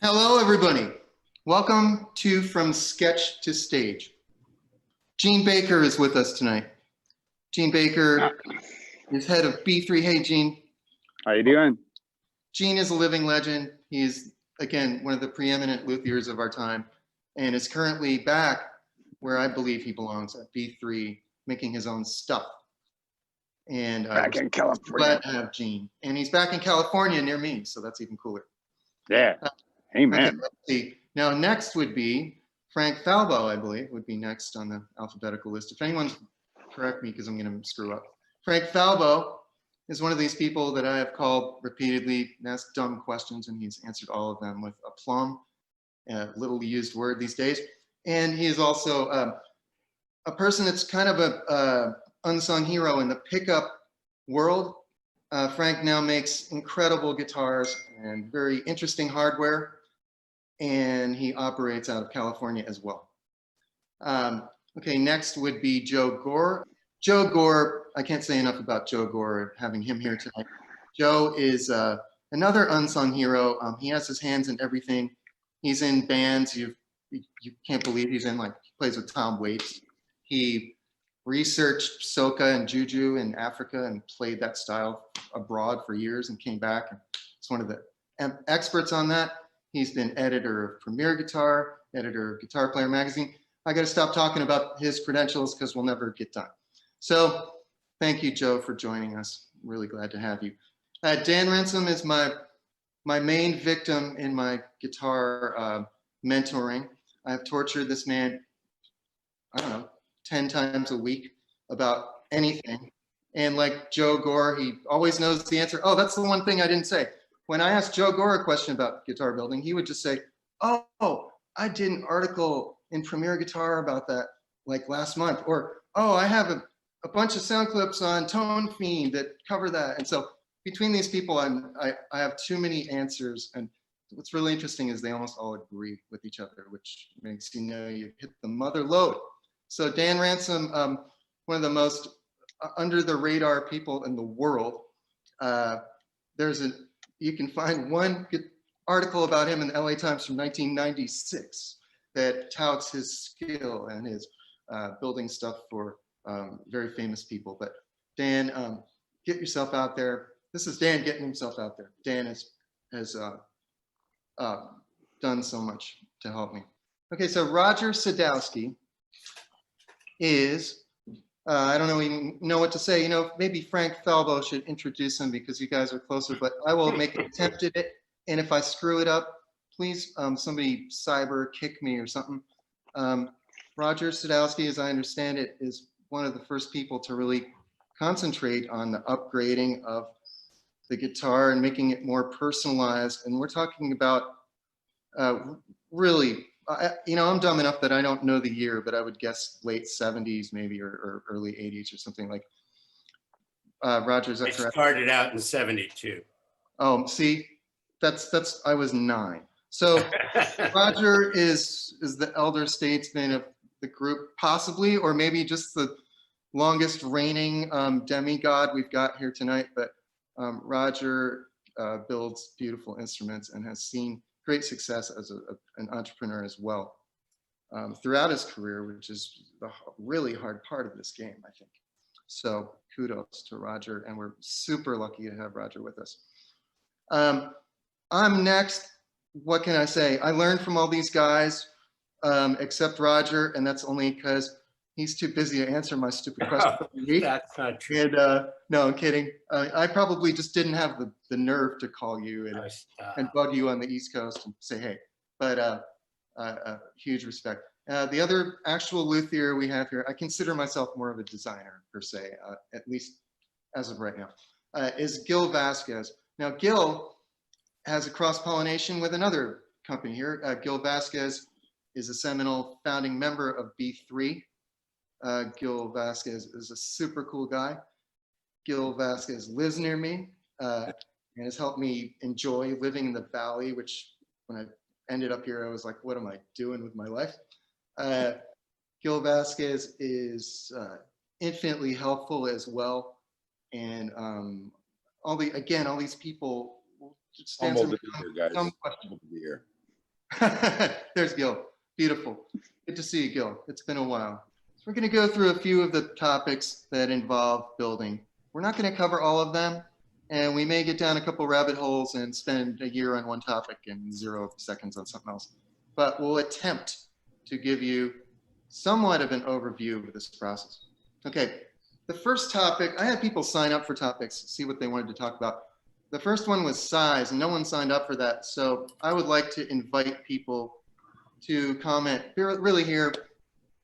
Hello, everybody. Welcome to From Sketch to Stage. Gene Baker is with us tonight. Gene Baker is head of B3. Hey, Gene. How you doing? Gene is a living legend. He's, again, one of the preeminent luthiers of our time and is currently back where I believe he belongs, at B3, making his own stuff. And Back in California. Glad to have Gene. And he's back in California near me, so that's even cooler. Yeah. Amen. Okay, let's see. Now, next would be Frank Falbo, I believe, would be next on the alphabetical list. If anyone correct me, because I'm going to screw up. Frank Falbo is one of these people that I have called repeatedly and asked dumb questions, and he's answered all of them with aplomb, a little used word these days. And he is also a person that's kind of a unsung hero in the pickup world. Frank now makes incredible guitars and very interesting hardware, and he operates out of California as well. Okay, next would be Joe Gore. Joe Gore, I can't say enough about Joe Gore, having him here tonight. Joe is another unsung hero. He has his hands in everything. He's in bands you can't believe he's in, like he plays with Tom Waits. He researched soca and juju in Africa and played that style abroad for years and came back. He's one of the experts on that. He's been editor of Premier Guitar, editor of Guitar Player Magazine. I got to stop talking about his credentials because we'll never get done. So thank you, Joe, for joining us. Really glad to have you. Dan Ransom is my main victim in my guitar mentoring. I've tortured this man, I don't know, 10 times a week about anything. And like Joe Gore, he always knows the answer. Oh, that's the one thing I didn't say. When I asked Joe Gore a question about guitar building, he would just say, oh, I did an article in Premier Guitar about that like last month. Or, oh, I have a bunch of sound clips on Tone Fiend that cover that. And so between these people, I have too many answers. And what's really interesting is they almost all agree with each other, which makes you know you hit the mother load. So Dan Ransom, one of the most under the radar people in the world. You can find one good article about him in the LA Times from 1996 that touts his skill and his building stuff for very famous people. But Dan, get yourself out there. This is Dan getting himself out there. Dan has done so much to help me. Okay, so Roger Sadowsky is, I don't even know what to say. You know, maybe Frank Falbo should introduce him because you guys are closer, but I will make an attempt at it. And if I screw it up, please somebody cyber kick me or something. Roger Sadowsky, as I understand it, is one of the first people to really concentrate on the upgrading of the guitar and making it more personalized. And we're talking about really, you know, I'm dumb enough that I don't know the year, but I would guess late 70s maybe, or early 80s or something like. Roger, is that correct? I started out in 72. Oh, see, I was 9. So Roger is the elder statesman of the group, possibly, or maybe just the longest reigning demigod we've got here tonight. But Roger builds beautiful instruments and has seen great success as an entrepreneur as well throughout his career, which is the really hard part of this game, I think. So kudos to Roger, and we're super lucky to have Roger with us. I'm next. What can I say? I learned from all these guys, except Roger, and that's only because he's too busy to answer my stupid questions every week. That's not true. And no, I'm kidding. I probably just didn't have the nerve to call you and bug you on the East Coast and say, hey, but huge respect. The other actual luthier we have here, I consider myself more of a designer per se, at least as of right now, is Gil Vasquez. Now, Gil has a cross-pollination with another company here. Gil Vasquez is a seminal founding member of B3. Gil Vasquez is a super cool guy. Gil Vasquez lives near me and has helped me enjoy living in the valley, which when I ended up here, I was like, what am I doing with my life? Gil Vasquez is infinitely helpful as well. And all these people, just answer some questions. There's Gil. Beautiful. Good to see you, Gil. It's been a while. So we're going to go through a few of the topics that involve building. We're not going to cover all of them, and we may get down a couple rabbit holes and spend a year on one topic and 0 seconds on something else. But we'll attempt to give you somewhat of an overview of this process. Okay, the first topic, I had people sign up for topics, see what they wanted to talk about. The first one was size, and no one signed up for that. So I would like to invite people to comment. Really here,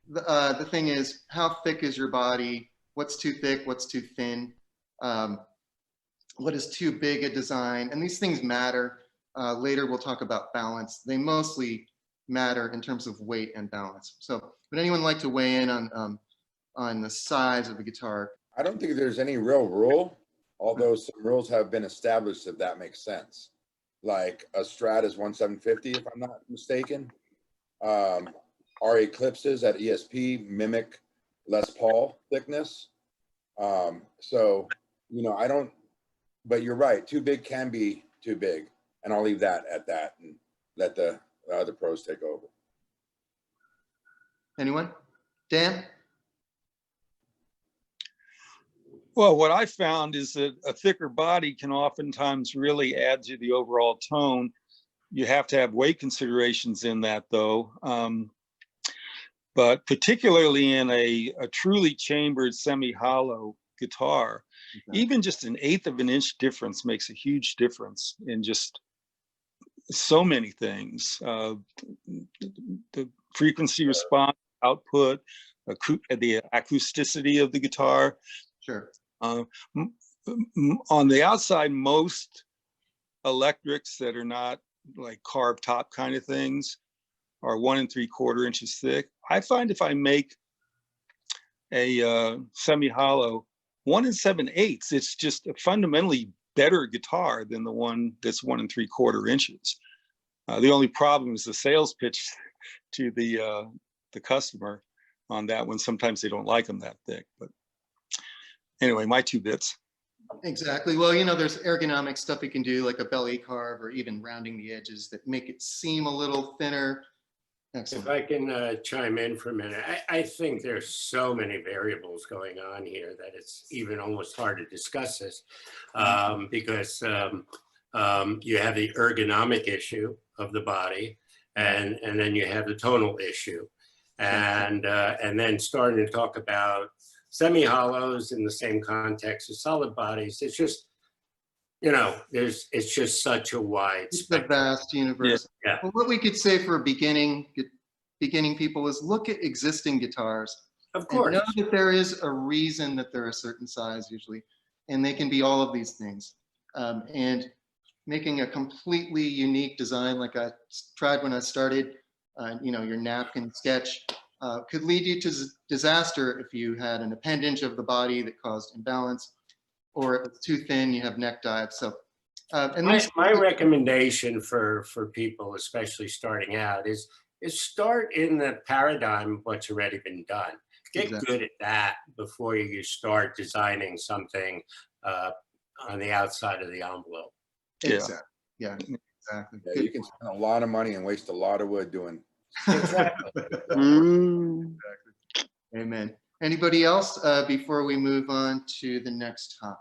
the thing is, how thick is your body? What's too thick? What's too thin? What is too big a design? And these things matter. Later we'll talk about balance. They mostly matter in terms of weight and balance. So would anyone like to weigh in on the size of the guitar? I don't think there's any real rule, although some rules have been established, if that makes sense. Like a Strat is 1/750, if I'm not mistaken. Our Eclipses at ESP mimic Les Paul thickness. So, you know, I don't, but you're right, too big can be too big. And I'll leave that at that and let the other pros take over. Anyone? Dan? Well, what I found is that a thicker body can oftentimes really add to the overall tone. You have to have weight considerations in that, though. But particularly in a truly chambered semi-hollow guitar, even just an 1/8 of an inch difference makes a huge difference in just so many things. The frequency response, output, the acousticity of the guitar. Sure. On the outside, most electrics that are not like carved top kind of things are 1 3/4 inches thick. I find if I make a semi-hollow 1 7/8, it's just a fundamentally better guitar than the one that's 1 3/4 inches. The only problem is the sales pitch to the customer on that one. Sometimes they don't like them that thick, but anyway, my 2 bits. Exactly. Well, you know, there's ergonomic stuff you can do, like a belly carve or even rounding the edges that make it seem a little thinner. Excellent. If I can chime in for a minute, I think there's so many variables going on here that it's even almost hard to discuss this because you have the ergonomic issue of the body, and then you have the tonal issue, and then starting to talk about semi-hollows in the same context as solid bodies. It's just, you know, it's just such a wide spectrum. It's a vast universe. Yeah. Well, what we could say for beginning people is look at existing guitars. Of course. And know that there is a reason that they're a certain size usually, and they can be all of these things. And making a completely unique design, like I tried when I started, you know, your napkin sketch, could lead you to disaster if you had an appendage of the body that caused imbalance, or if it's too thin, you have neck dives. So, and my recommendation for people, especially starting out, is start in the paradigm of what's already been done. Get good at that before you start designing something on the outside of the envelope. Exactly. Yeah, exactly. Yeah, you can spend a lot of money and waste a lot of wood doing. Exactly. Exactly. Amen. Anybody else before we move on to the next topic?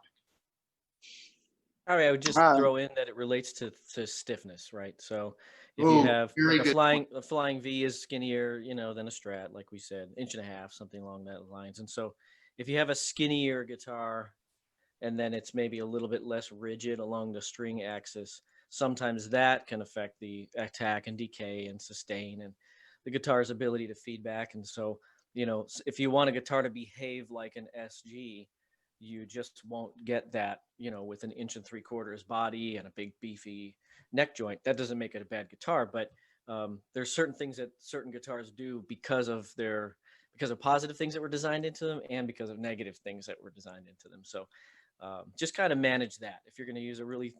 All right, I would just throw in that it relates to stiffness, right? So if you have like a flying V is skinnier, you know, than a Strat, like we said, 1.5 inches, something along that lines. And so if you have a skinnier guitar and then it's maybe a little bit less rigid along the string axis, sometimes that can affect the attack and decay and sustain and the guitar's ability to feedback. And so, you know, if you want a guitar to behave like an SG, you just won't get that, you know, with 1 3/4 inch body and a big beefy neck joint. That doesn't make it a bad guitar, but there's certain things that certain guitars do because of positive things that were designed into them and because of negative things that were designed into them. So just kind of manage that. If you're going to use a really,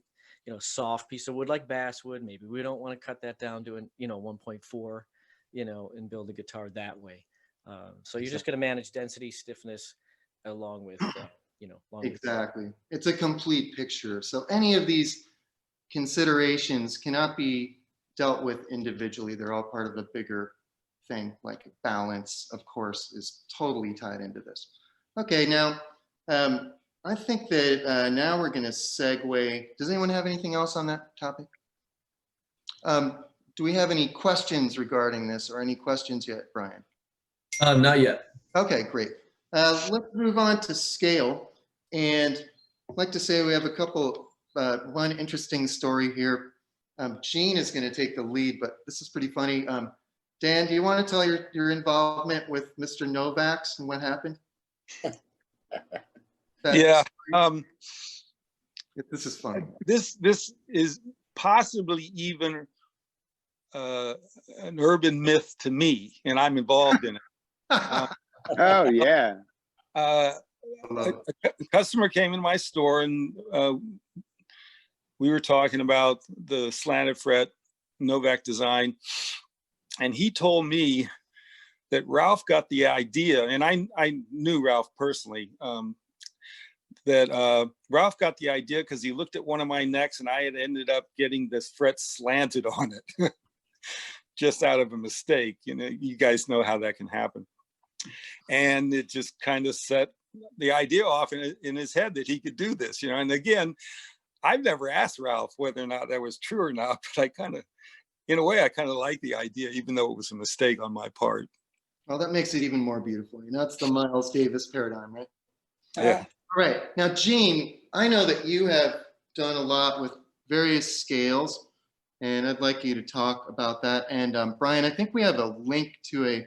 you know, soft piece of wood like basswood, maybe we don't want to cut that down to 1.4, you know, and build a guitar that way. So you're just going to manage density, stiffness, along with, exactly. It's a complete picture. So any of these considerations cannot be dealt with individually. They're all part of a bigger thing, like balance, of course, is totally tied into this. Okay, now, I think that now we're going to segue. Does anyone have anything else on that topic? Do we have any questions regarding this, or any questions yet, Brian? Not yet. Okay, great. Let's move on to scale. And I'd like to say we have a couple, one interesting story here. Gene is going to take the lead, but this is pretty funny. Dan, do you want to tell your involvement with Mr. Novak's and what happened? Yeah. This is funny. This is possibly even an urban myth to me, and I'm involved in it. Oh yeah. A customer came in my store, and we were talking about the slanted fret Novak design, and he told me that Ralph got the idea, and I knew Ralph personally, that Ralph got the idea because he looked at one of my necks, and I had ended up getting this fret slanted on it just out of a mistake. You know, you guys know how that can happen. And it just kind of set the idea off in his head that he could do this, you know. And again, I've never asked Ralph whether or not that was true or not, but I kind of, in a way, I kind of like the idea, even though it was a mistake on my part. Well, that makes it even more beautiful. You know, that's the Miles Davis paradigm, right? Yeah. All right. Now, Gene, I know that you have done a lot with various scales, and I'd like you to talk about that. And Brian, I think we have a link to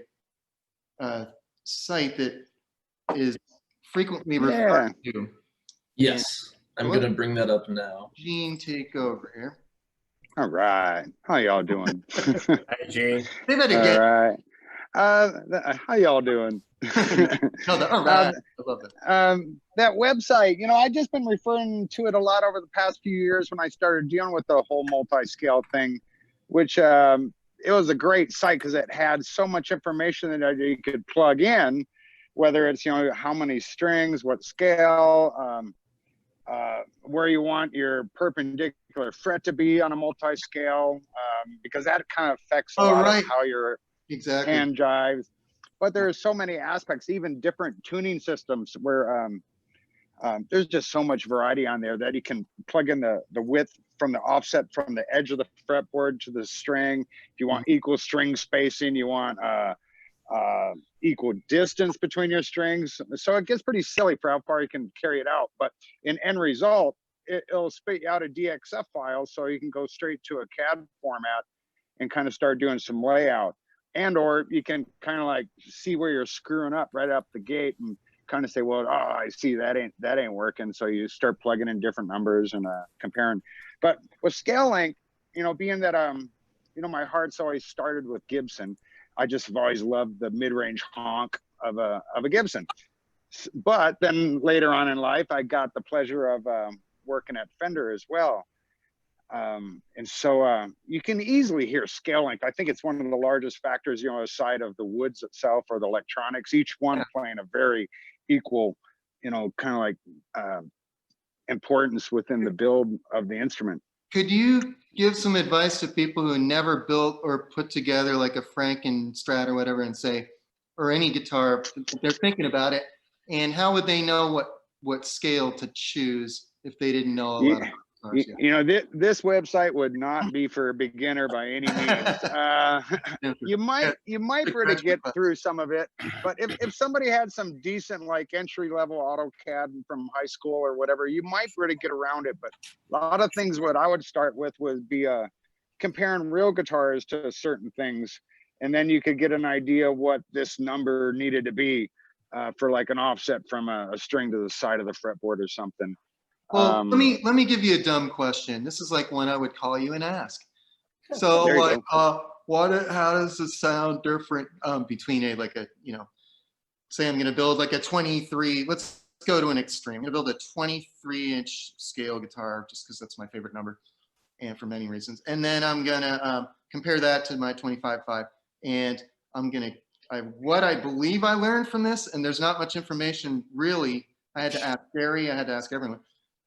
a site that is frequently referred to. Yes, I'm going to bring that up now. Gene, take over here. All right. How y'all doing? Hi, Gene. Say that again. All right. How y'all doing? No, all right. I love it. That website, you know, I've just been referring to it a lot over the past few years when I started dealing with the whole multi-scale thing, which it was a great site because it had so much information that you could plug in, whether it's, you know, how many strings, what scale, where you want your perpendicular fret to be on a multi-scale, because that kind of affects a lot of how your hand jives. But there are so many aspects, even different tuning systems where there's just so much variety on there that you can plug in the width from the offset from the edge of the fretboard to the string. If you want equal string spacing, you want equal distance between your strings. So it gets pretty silly for how far you can carry it out. But in end result, it'll spit out a DXF file so you can go straight to a CAD format and kind of start doing some layout. And or you can kind of like see where you're screwing up right up the gate and kind of say, well, oh, I see that ain't working. So you start plugging in different numbers and comparing. But with scale length, you know, being that you know, my heart's always started with Gibson. I just have always loved the mid-range honk of a Gibson. But then later on in life, I got the pleasure of working at Fender as well. And so you can easily hear scale length. I think it's one of the largest factors, you know, aside of the woods itself or the electronics, each one playing a very equal, you know, kind of like importance within the build of the instrument. Could you give some advice to people who never built or put together like a Franken Strat or whatever and say, or any guitar, they're thinking about it, and how would they know what scale to choose if they didn't know a lot about guitars yet? You know, this website would not be for a beginner by any means. You might be able to get through some of it, but if somebody had some decent like entry level AutoCAD from high school or whatever, you might be able to get around it. But a lot of things, what I would start with would be comparing real guitars to certain things, and then you could get an idea what this number needed to be for like an offset from a string to the side of the fretboard or something. Well, let me give you a dumb question. This is like one I would call you and ask. So like, how does it sound different between you know, say I'm going to build like a 23, let's go to an extreme. I'm going to build a 23-inch scale guitar just because that's my favorite number and for many reasons. And then I'm going to compare that to my 25.5, and I'm going to, what I believe I learned from this, and there's not much information really. I had to ask Gary, I had to ask everyone.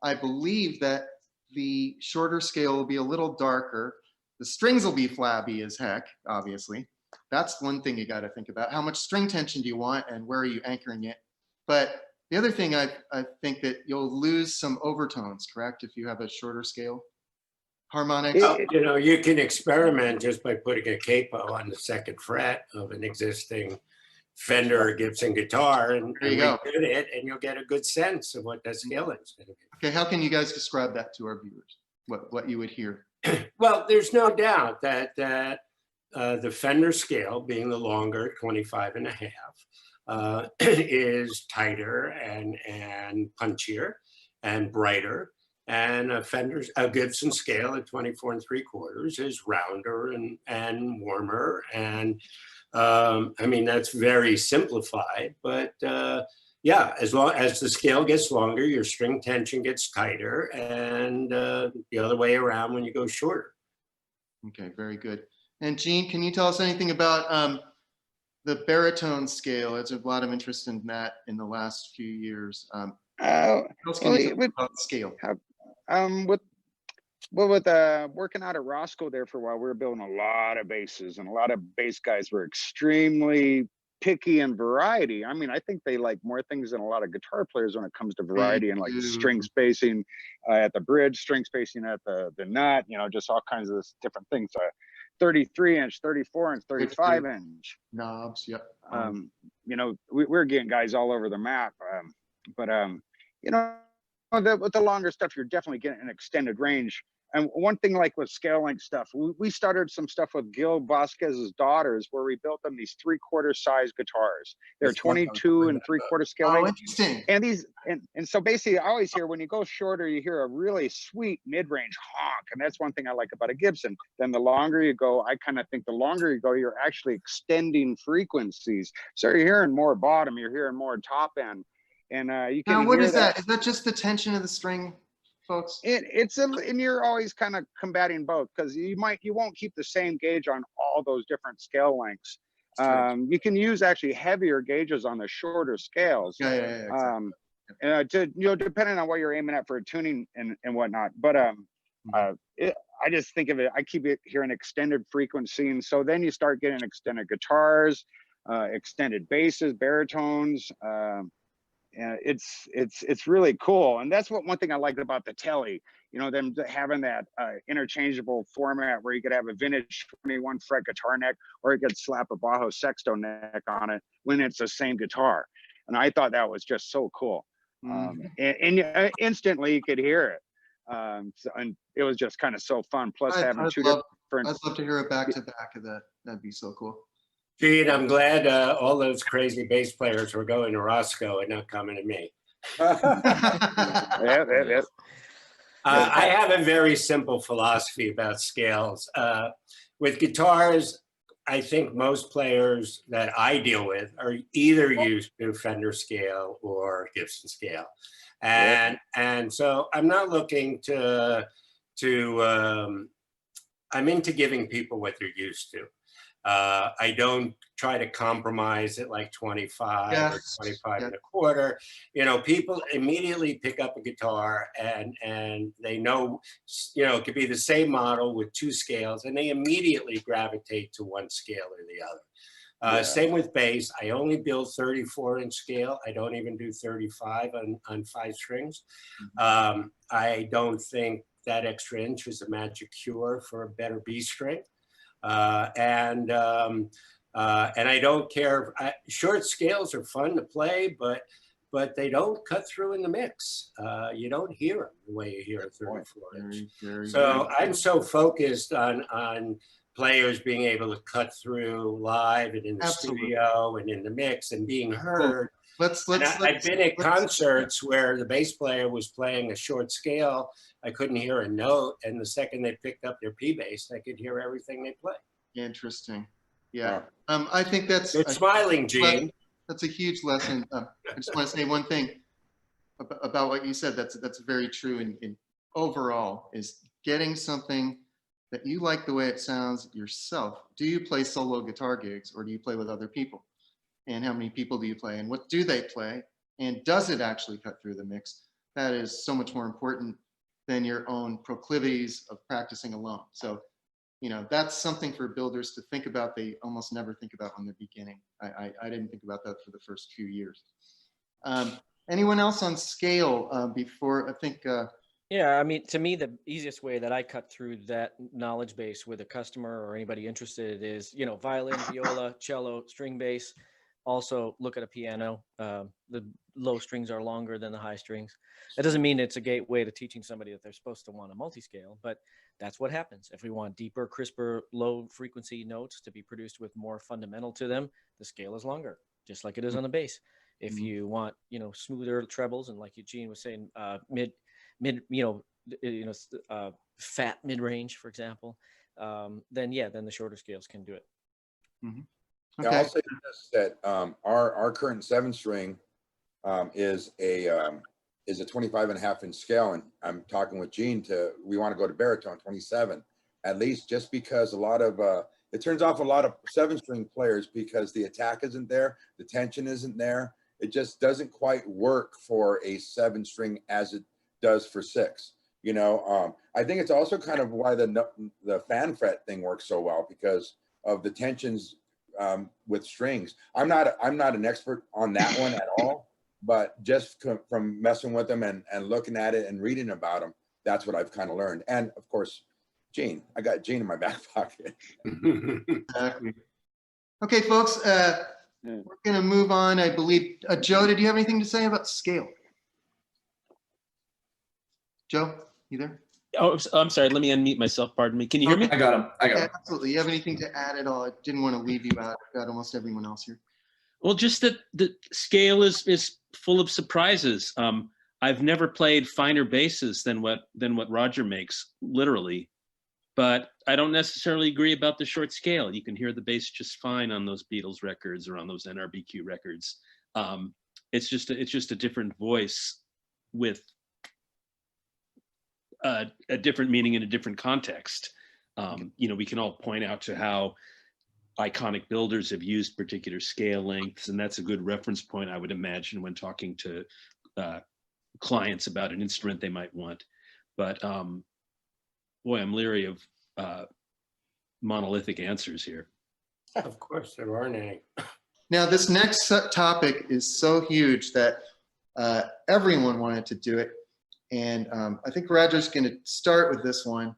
I believe that the shorter scale will be a little darker, The strings will be flabby as heck, obviously. That's one thing you got to think about. How much string tension do you want and where are you anchoring it? But the other thing, I think that you'll lose some overtones, correct? If you have a shorter scale harmonics. You know, you can experiment just by putting a capo on the second fret of an existing Fender or Gibson guitar and redo it, and you'll get a good sense of what that scaling is going to be. Okay, how can you guys describe that to our viewers? What you would hear? Well, there's no doubt that the Fender scale, being the longer 25.5, is tighter and punchier and brighter. And a Gibson scale at 24 3/4 is rounder and warmer. And I mean, that's very simplified, but yeah, as long as the scale gets longer, your string tension gets tighter, and the other way around when you go shorter. Okay, very good. And Gene, can you tell us anything about the baritone scale? There's a lot of interest in that in the last few years. What else can you tell about the scale? With working out at Roscoe there for a while, we were building a lot of basses, and a lot of bass guys were extremely picky in variety. I mean, I think they like more things than a lot of guitar players when it comes to variety and like string spacing at the bridge, string spacing at the nut, you know, just all kinds of different things. 33-inch, 34-inch, 35-inch knobs. Yep. You know, we're getting guys all over the map. You know, with the longer stuff, you're definitely getting an extended range. And one thing, like with scale length stuff, we started some stuff with Gil Vasquez's daughters, where we built them these 3/4 size guitars. They're 22 and 3/4 scale length. Oh, interesting. And these, and so basically, I always hear when you go shorter, you hear a really sweet mid-range honk, and that's one thing I like about a Gibson. Then the longer you go, I kind of think the longer you go, you're actually extending frequencies. So you're hearing more bottom, you're hearing more top end, and you can. Now, what is that? Is that just the tension of the string, folks? And you're always kind of combating both, because you won't keep the same gauge on all those different scale lengths. You can use actually heavier gauges on the shorter scales. Exactly. Depending on what you're aiming at for tuning and whatnot. But I just think of it, I keep hearing extended frequency, and so then you start getting extended guitars, extended basses, baritones. And it's really cool, and that's one thing I liked about the Telly. You know, them having that interchangeable format where you could have a vintage 21 fret guitar neck, or you could slap a Bajo Sexto neck on it when it's the same guitar. And I thought that was just so cool. And instantly you could hear it. And it was just kind of so fun. Plus having two different. I'd love to hear a back to back of that. That'd be so cool. Gene, I'm glad all those crazy bass players were going to Roscoe and not coming to me. Yeah. I have a very simple philosophy about scales. With guitars, I think most players that I deal with are either used to Fender scale or Gibson scale. And so I'm not looking I'm into giving people what they're used to. I don't try to compromise at like 25 or 25.25. You know, people immediately pick up a guitar and they know, you know, it could be the same model with two scales, and they immediately gravitate to one scale or the other. Same with bass. I only build 34-inch scale. I don't even do 35 on 5 strings. I don't think that extra inch is a magic cure for a better B string. And I don't care. Short scales are fun to play, but they don't cut through in the mix. You don't hear them the way you hear a 34-inch. So I'm so focused on players being able to cut through live and in the studio and in the mix and being heard. I've been at concerts where the bass player was playing a short scale. I couldn't hear a note, and the second they picked up their P bass, I could hear everything they played. Interesting. Yeah. I think that's. It's smiling, Gene. That's a huge lesson. I just want to say one thing about what you said. That's very true. In overall, is getting something that you like the way it sounds yourself. Do you play solo guitar gigs, or do you play with other people? And how many people do you play, and what do they play, and does it actually cut through the mix? That is so much more important than your own proclivities of practicing alone. So you know, that's something for builders to think about. They almost never think about in the beginning. I didn't think about that for the first few years. Anyone else on scale before I think? Yeah, I mean, to me, the easiest way that I cut through that knowledge base with a customer or anybody interested is, you know, violin, viola, cello, string bass. Also look at a piano. The low strings are longer than the high strings. That doesn't mean it's a gateway to teaching somebody that they're supposed to want a multi-scale, but that's what happens. If we want deeper, crisper, low frequency notes to be produced with more fundamental to them, the scale is longer, just like it is on the bass. If you want, you know, smoother trebles, and like Eugene was saying, mid, fat mid-range, for example, then the shorter scales can do it. Okay. Yeah, I'll say this, that our current 7-string is a 25.5-inch scale, and I'm talking with Gene we want to go to baritone 27 at least, just because a lot of it turns off a lot of 7-string players because the attack isn't there, the tension isn't there. It just doesn't quite work for a 7-string as it does for 6. You know, I think it's also kind of why the fan fret thing works so well, because of the tensions with strings. I'm not an expert on that one at all, but just from messing with them and looking at it and reading about them, that's what I've kind of learned. And of course, Gene, I got Gene in my back pocket. Exactly. Okay, folks, we're going to move on. I believe, Joe, did you have anything to say about scale? Joe, you there? Oh, I'm sorry. Let me unmute myself. Pardon me. Can you hear me? I got him. Yeah, absolutely. You have anything to add at all? I didn't want to leave you out. I've got almost everyone else here. Well, just that the scale is full of surprises. I've never played finer basses than what Roger makes, literally. But I don't necessarily agree about the short scale. You can hear the bass just fine on those Beatles records or on those NRBQ records. It's just a different voice with a different meaning in a different context. You know, we can all point out to how iconic builders have used particular scale lengths, and that's a good reference point, I would imagine, when talking to clients about an instrument they might want. But boy, I'm leery of monolithic answers here. Of course, there aren't any. Now, this next topic is so huge that everyone wanted to do it. And I think Roger's going to start with this one.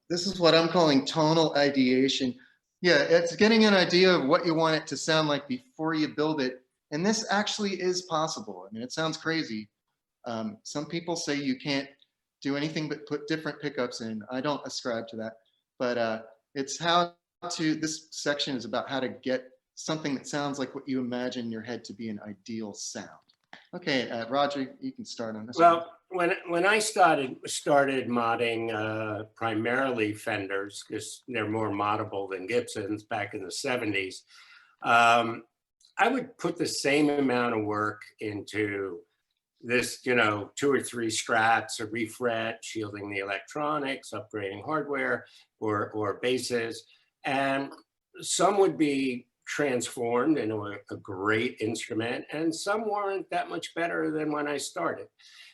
This is what I'm calling tonal ideation. Yeah, it's getting an idea of what you want it to sound like before you build it. And this actually is possible. I mean, it sounds crazy. Some people say you can't do anything but put different pickups in. I don't ascribe to that. But it's how to, this section is about how to get something that sounds like what you imagine in your head to be an ideal sound. Okay, Roger, you can start on this one. When I started modding primarily Fenders, because they're more moddable than Gibsons back in the 70s, I would put the same amount of work into this, you know, 2 or 3 strats, a refret, shielding the electronics, upgrading hardware or basses, and some would be transformed into a great instrument, and some weren't that much better than when I started.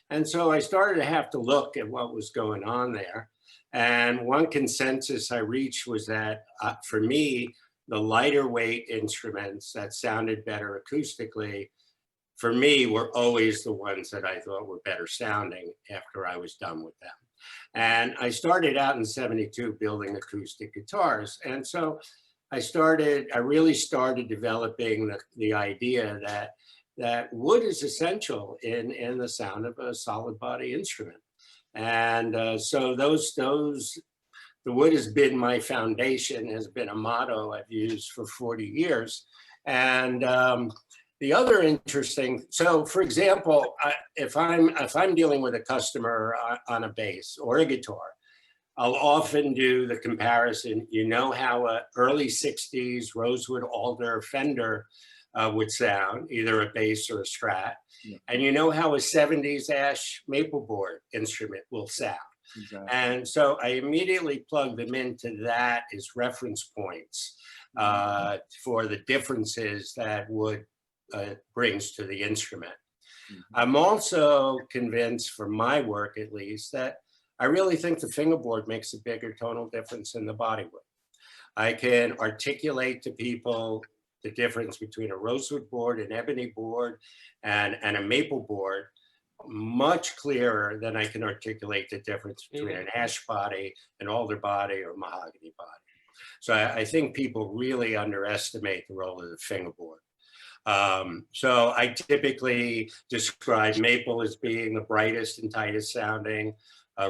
And so I started to have to look at what was going on there. And one consensus I reached was that for me, the lighter weight instruments that sounded better acoustically, for me, were always the ones that I thought were better sounding after I was done with them. And I started out in '72 building acoustic guitars. And so I really started developing the idea that wood is essential in the sound of a solid body instrument. And so the wood has been my foundation, has been a motto I've used for 40 years. And the other interesting, so for example, if I'm dealing with a customer on a bass or a guitar, I'll often do the comparison. You know how an early 60s rosewood alder Fender would sound, either a bass or a Strat. Yeah. And you know how a 70s ash maple board instrument will sound. Exactly. And so I immediately plug them into that as reference points for the differences that wood brings to the instrument. Mm-hmm. I'm also convinced, for my work at least, that I really think the fingerboard makes a bigger tonal difference than the bodywood. I can articulate to people the difference between a rosewood board, an ebony board, and a maple board much clearer than I can articulate the difference between an ash body, an alder body, or a mahogany body. So I think people really underestimate the role of the fingerboard. So I typically describe maple as being the brightest and tightest sounding,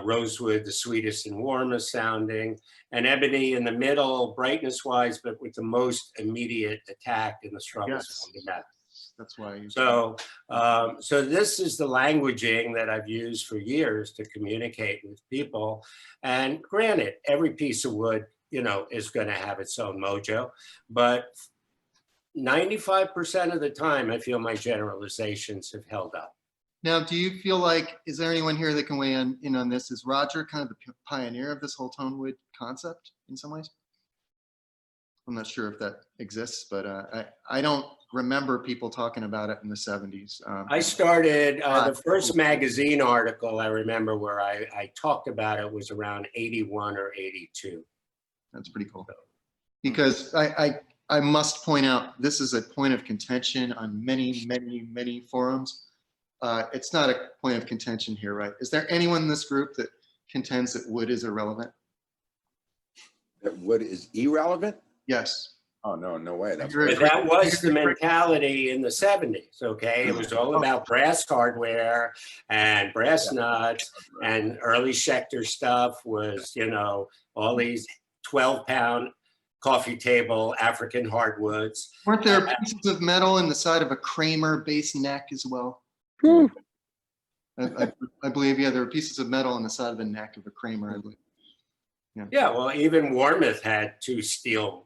rosewood the sweetest and warmest sounding, and ebony in the middle, brightness wise, but with the most immediate attack in the strongest fundamental. That's why. So, so this is the languaging that I've used for years to communicate with people. And granted, every piece of wood, you know, is going to have its own mojo, but 95% of the time, I feel my generalizations have held up. Now, do you feel like, is there anyone here that can weigh in on this? Is Roger kind of the pioneer of this whole tone wood concept in some ways? I'm not sure if that exists, but I don't remember people talking about it in the 70s. I started, the first magazine article I remember where I talked about it was around 81 or 82. That's pretty cool. Because I must point out, this is a point of contention on many forums. It's not a point of contention here, right? Is there anyone in this group that contends that wood is irrelevant? That wood is irrelevant? Yes. Oh, no, no way. That's But that was the mentality in the 70s, okay? It was all about brass hardware and brass nuts, and early Schecter stuff was, you know, all these 12-pound coffee table African hardwoods. Weren't there pieces of metal in the side of a Kramer base neck as well? I believe, yeah, there were pieces of metal on the side of the neck of a Kramer, I believe. Yeah, well, even Warmoth had two steel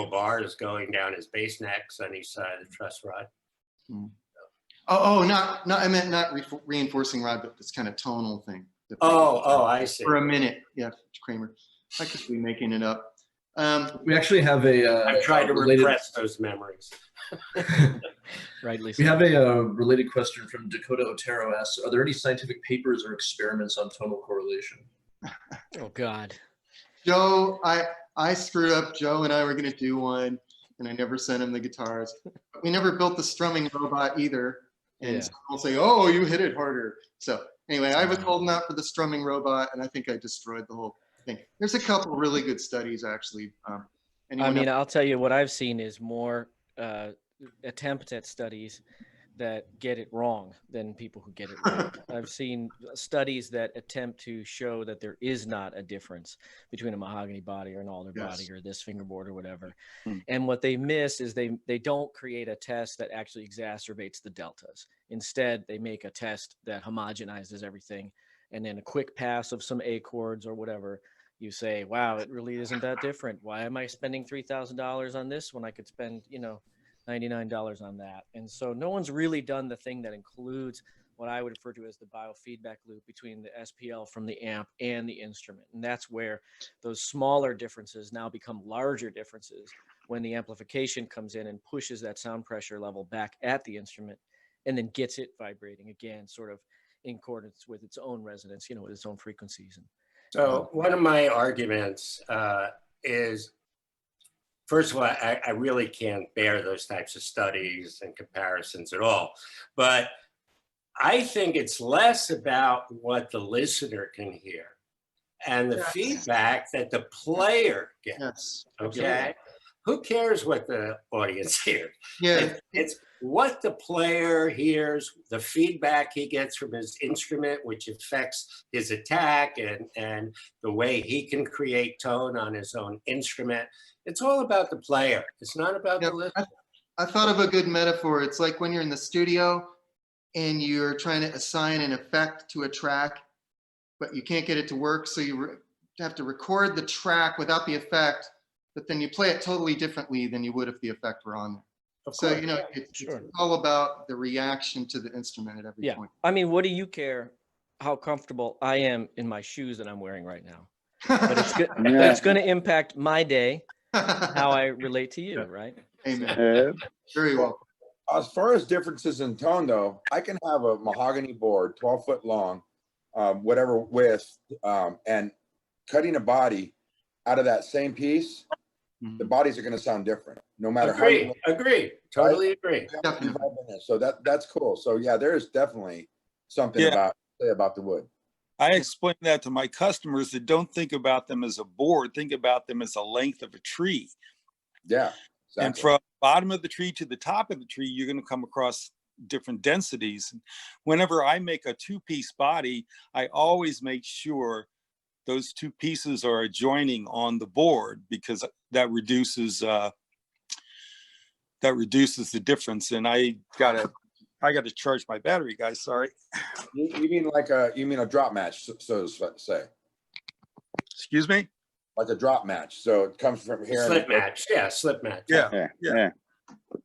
bars going down his base necks on each side of the truss rod. Not I meant not reinforcing rod, but this kind of tonal thing. I see. For a minute, yeah, Kramer. I could be making it up. We actually have a. I've tried to repress those memories. Right, Lisa. We have a related question from Dakota Otero asks, are there any scientific papers or experiments on tonal correlation? Oh, God. Joe, I screwed up. Joe and I were going to do one, and I never sent him the guitars. We never built the strumming robot either. And someone will say, oh, you hit it harder. So anyway, I was holding out for the strumming robot, and I think I destroyed the whole thing. There's a couple really good studies, actually. I'll tell you what I've seen is more attempts at studies that get it wrong than people who get it right. I've seen studies that attempt to show that there is not a difference between a mahogany body or an alder body or this fingerboard or whatever. And what they miss is they don't create a test that actually exacerbates the deltas. Instead, they make a test that homogenizes everything. And then a quick pass of some A chords or whatever, you say, wow, it really isn't that different. Why am I spending $3,000 on this when I could spend, you know, $99 on that? And so no one's really done the thing that includes what I would refer to as the biofeedback loop between the SPL from the amp and the instrument. And that's where those smaller differences now become larger differences when the amplification comes in and pushes that sound pressure level back at the instrument and then gets it vibrating again, sort of in accordance with its own resonance, you know, with its own frequencies. And so one of my arguments is, first of all, I really can't bear those types of studies and comparisons at all. But I think it's less about what the listener can hear and the feedback that the player gets. Okay. Who cares what the audience hears? It's what the player hears, the feedback he gets from his instrument, which affects his attack and the way he can create tone on his own instrument. It's all about the player. It's not about the listener. I thought of a good metaphor. It's like when you're in the studio and you're trying to assign an effect to a track, but you can't get it to work. So you have to record the track without the effect, but then you play it totally differently than you would if the effect were on there. So, you know, it's all about the reaction to the instrument at every point. I mean, what do you care how comfortable I am in my shoes that I'm wearing right now? But it's going to impact my day, how I relate to you, right? Amen. Very well. As far as differences in tone, though, I can have a mahogany board, 12 foot long, whatever width, and cutting a body out of that same piece, the bodies are going to sound different, no matter how you Agree. Totally agree. So that's cool. So yeah, there's definitely something about the wood. I explain that to my customers that don't think about them as a board, think about them as a length of a tree. Yeah. Exactly. And from the bottom of the tree to the top of the tree, you're going to come across different densities. Whenever I make a two-piece body, I always make sure those two pieces are adjoining on the board, because that reduces the difference. And I gotta charge my battery, guys. Sorry. You mean a drop match, so to say? Excuse me? Like a drop match. So it comes from here. Slip match. Yeah, slip match. Yeah.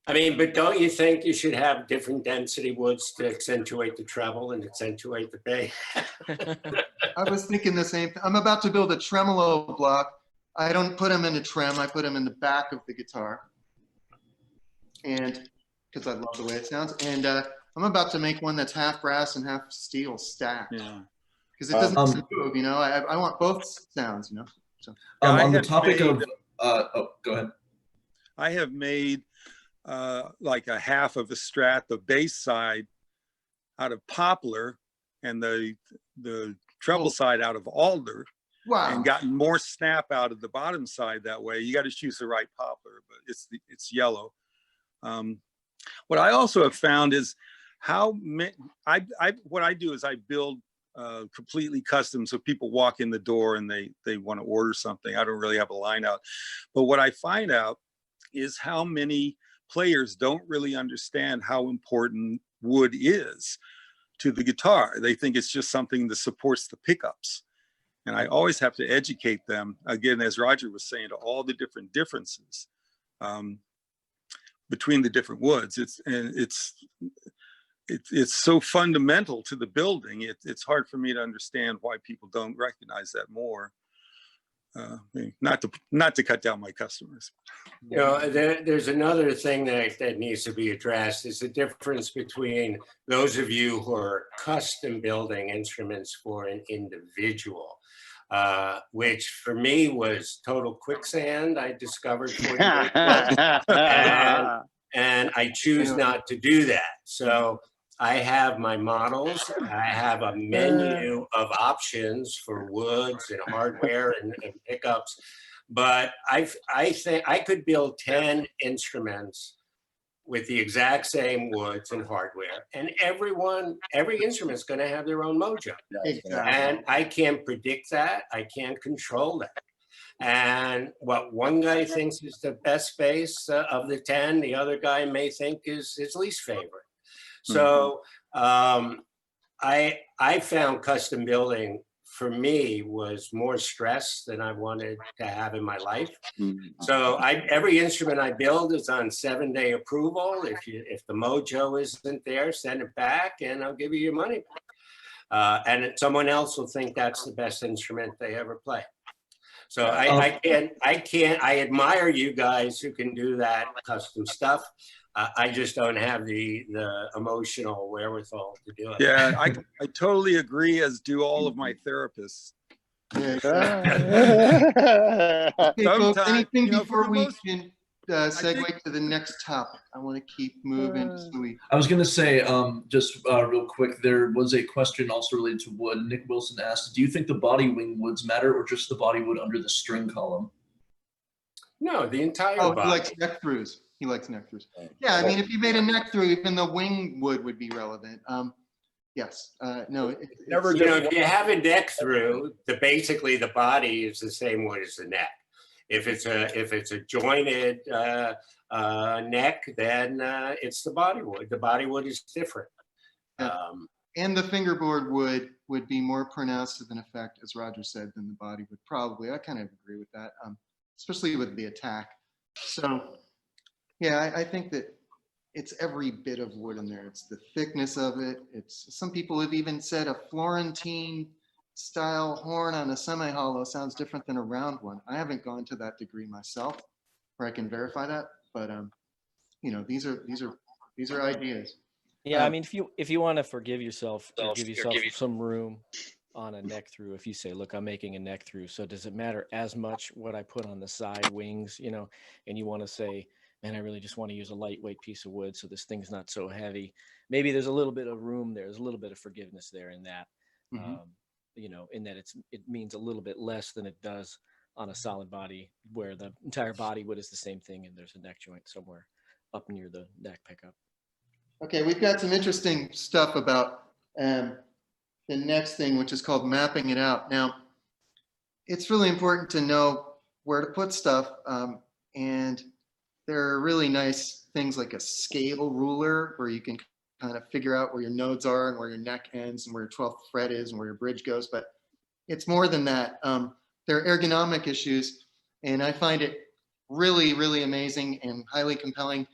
I mean, but don't you think you should have different density woods to accentuate the treble and accentuate the bass? I was thinking the same thing. I'm about to build a tremolo block. I don't put them in a trem. I put them in the back of the guitar. And because I love the way it sounds. And I'm about to make one that's half brass and half steel stacked. Yeah. Because it doesn't move, you know. I want both sounds, you know. So. On the topic of, oh, go ahead. I have made like a half of a Strat, the bass side out of poplar, and the treble side out of alder. Wow. And gotten more snap out of the bottom side that way. You got to choose the right poplar, but it's yellow. What I also have found is what I do is I build completely custom, so people walk in the door and they want to order something. I don't really have a line out, but what I find out is how many players don't really understand how important wood is to the guitar. They think it's just something that supports the pickups. And I always have to educate them, again, as Roger was saying, to all the different differences between the different woods. It's so fundamental to the building. It's hard for me to understand why people don't recognize that more. Not to cut down my customers. You know, there's another thing that needs to be addressed, is the difference between those of you who are custom building instruments for an individual, which for me was total quicksand. I discovered 40 years ago, and I choose not to do that. So I have my models. I have a menu of options for woods and hardware and pickups. But I think I could build 10 instruments with the exact same woods and hardware, and every instrument's going to have their own mojo. Exactly. And I can't predict that. I can't control that. And what one guy thinks is the best bass of the 10, the other guy may think is his least favorite. So I found custom building for me was more stress than I wanted to have in my life. So every instrument I build is on 7-day approval. If the mojo isn't there, send it back and I'll give you your money back. And someone else will think that's the best instrument they ever play. So I admire you guys who can do that custom stuff. I just don't have the emotional wherewithal to do it. Yeah, I totally agree, as do all of my therapists. Okay, folks, anything before we can segue to the next topic? I want to keep moving. I was going to say, just real quick, there was a question also related to wood. Nick Wilson asked, do you think the body wing woods matter, or just the body wood under the string column? No, the entire body. He likes neck throughs. He likes neck throughs. Yeah, I mean, if you made a neck through, even the wing wood would be relevant. Yes. No. If you have a neck through, basically the body is the same wood as the neck. If it's a jointed neck, then it's the body wood. The body wood is different. And the fingerboard wood would be more pronounced of an effect, as Roger said, than the body would probably. I kind of agree with that, especially with the attack. So, yeah, I think that it's every bit of wood in there. It's the thickness of it. Some people have even said a Florentine style horn on a semi-hollow sounds different than a round one. I haven't gone to that degree myself, where I can verify that. But these are ideas. Yeah, I mean, if you want to forgive yourself, give yourself some room. on a neck through. If you say, look, I'm making a neck through, so does it matter as much what I put on the side wings, you know, and you want to say, man, I really just want to use a lightweight piece of wood so this thing's not so heavy. Maybe there's a little bit of room there. There's a little bit of forgiveness there in that, you know, in that it means a little bit less than it does on a solid body where the entire body wood is the same thing and there's a neck joint somewhere up near the neck pickup. Okay, we've got some interesting stuff about the next thing, which is called mapping it out. Now, it's really important to know where to put stuff, and there are really nice things like a scale ruler where you can kind of figure out where your nodes are and where your neck ends and where your 12th fret is and where your bridge goes, but it's more than that. There are ergonomic issues, and I find it really, really amazing and highly compelling.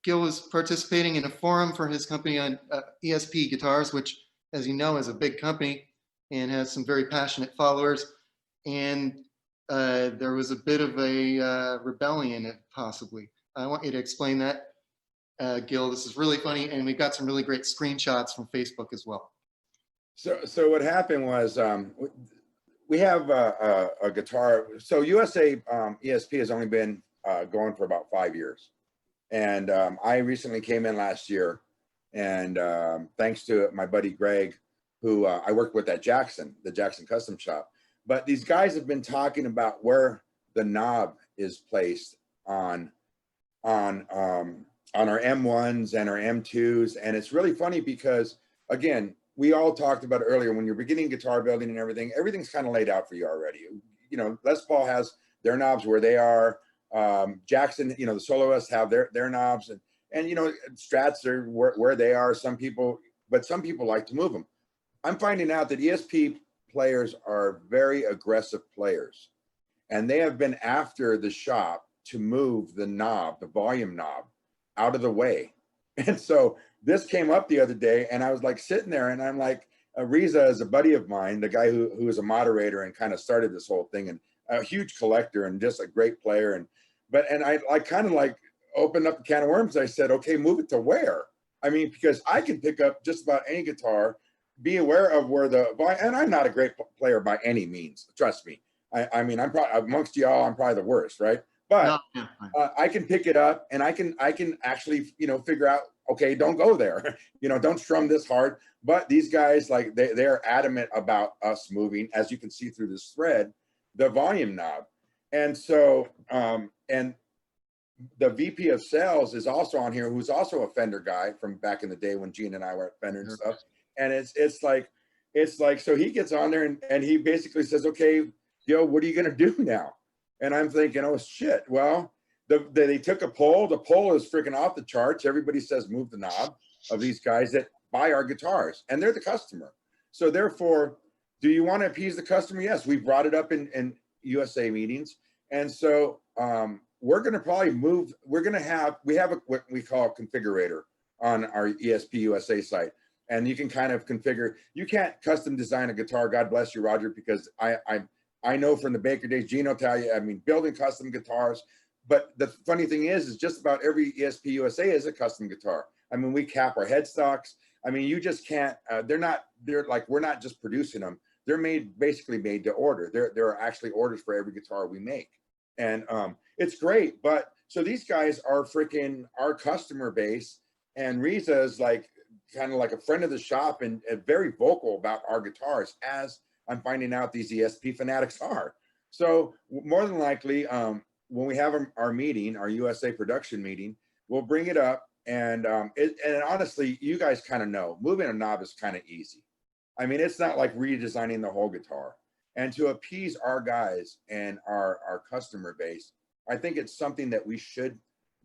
Gil was participating in a forum for his company on ESP guitars, which, as you know, is a big company and has some very passionate followers. And there was a bit of a rebellion, possibly. I want you to explain that, Gil. This is really funny, and we've got some really great screenshots from Facebook as well. So what happened was we have a guitar. So USA ESP has only been going for about 5 years. And I recently came in last year, and thanks to my buddy Greg, who I worked with at the Jackson Custom Shop. But these guys have been talking about where the knob is placed on our M1s and our M2s. And it's really funny because, again, we all talked about earlier, when you're beginning guitar building and everything's kind of laid out for you already. You know, Les Paul has their knobs where they are. Jackson, you know, the soloists have their knobs, and you know, Strats are where they are. Some people like to move them. I'm finding out that ESP players are very aggressive players, and they have been after the shop to move the knob, the volume knob, out of the way. And so this came up the other day, and I was like sitting there, and I'm like, Riza is a buddy of mine, the guy who is a moderator and kind of started this whole thing, and a huge collector and just a great player. And I kind of like opened up a can of worms. I said, okay, move it to where? I mean, because I can pick up just about any guitar, be aware of where and I'm not a great player by any means, trust me. I mean, I'm probably, amongst y'all, I'm probably the worst, right? But I can pick it up, and I can actually, you know, figure out, okay, don't go there, you know, don't strum this hard. But these guys, like, they're adamant about us moving, as you can see through this thread, the volume knob. And so, and the VP of sales is also on here, who's also a Fender guy from back in the day when Gene and I were at Fender and stuff. And it's like, so he gets on there and he basically says, okay, Gil, what are you going to do now? And I'm thinking, oh shit. Well, they took a poll. The poll is freaking off the charts. Everybody says, move the knob, of these guys that buy our guitars, and they're the customer. So therefore, do you want to appease the customer? Yes, we brought it up in USA meetings. And so we're going to probably move, we have what we call a configurator on our ESP USA site. And you can kind of configure, you can't custom design a guitar, God bless you, Roger, because I know from the Baker days, Gene will tell you, I mean, building custom guitars. But the funny thing is just about every ESP USA is a custom guitar. I mean, we cap our headstocks. I mean, you just can't, they're like, we're not just producing them. They're basically made to order. There are actually orders for every guitar we make. And it's great. But so these guys are freaking our customer base. And Riza is like, kind of like a friend of the shop and very vocal about our guitars, as I'm finding out these ESP fanatics are. So more than likely, when we have our meeting, our USA production meeting, we'll bring it up. And honestly, you guys kind of know, moving a knob is kind of easy. I mean, it's not like redesigning the whole guitar. And to appease our guys and our customer base, I think it's something that we should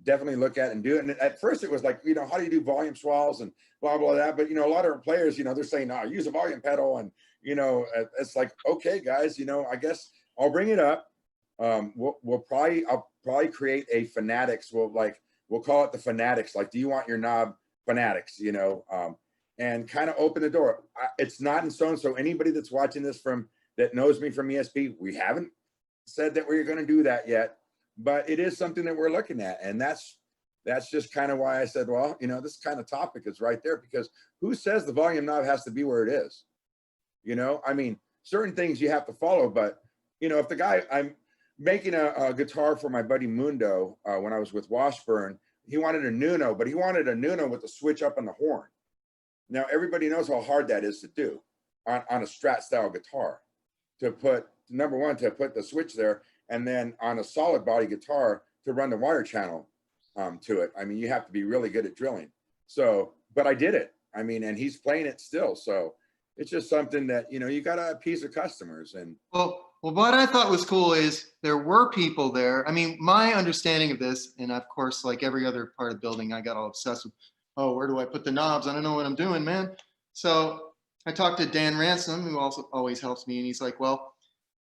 definitely look at and do. And at first it was like, you know, how do you do volume swells and blah, blah, blah. But, you know, a lot of our players, you know, they're saying, no, use a volume pedal. And, you know, it's like, okay, guys, you know, I guess I'll bring it up. I'll probably create a fanatics. We'll call it the fanatics. Like, do you want your knob fanatics, you know, and kind of open the door. It's not in stone. So anybody that's watching this that knows me from ESP, we haven't said that we're going to do that yet, but it is something that we're looking at. And that's just kind of why I said, well, you know, this kind of topic is right there, because who says the volume knob has to be where it is? You know, I mean, certain things you have to follow. But, you know, if the guy, I'm making a guitar for my buddy Mundo when I was with Washburn, he wanted a Nuno, but he wanted a Nuno with the switch up on the horn. Now, everybody knows how hard that is to do on a Strat style guitar, to put, number one, to put the switch there, and then on a solid body guitar to run the wire channel to it. I mean, you have to be really good at drilling. So, but I did it. I mean, and he's playing it still. So it's just something that, you know, you got to appease the customers. And well, what I thought was cool is there were people there. I mean, my understanding of this, and of course, like every other part of building, I got all obsessed with, oh, where do I put the knobs? I don't know what I'm doing, man. So I talked to Dan Ransom, who also always helps me, and he's like, well,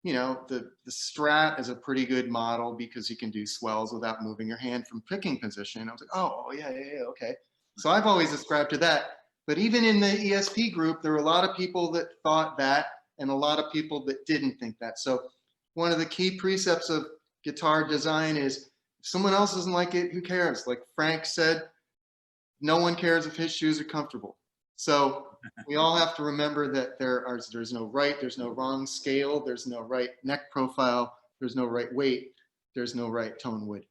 you know, the Strat is a pretty good model because you can do swells without moving your hand from picking position. I was like, oh, yeah, okay. So I've always ascribed to that. But even in the ESP group, there were a lot of people that thought that and a lot of people that didn't think that. So one of the key precepts of guitar design is if someone else doesn't like it, who cares? Like Frank said, no one cares if his shoes are comfortable. So we all have to remember that there's no right, there's no wrong scale, there's no right neck profile, there's no right weight, there's no right tone wood.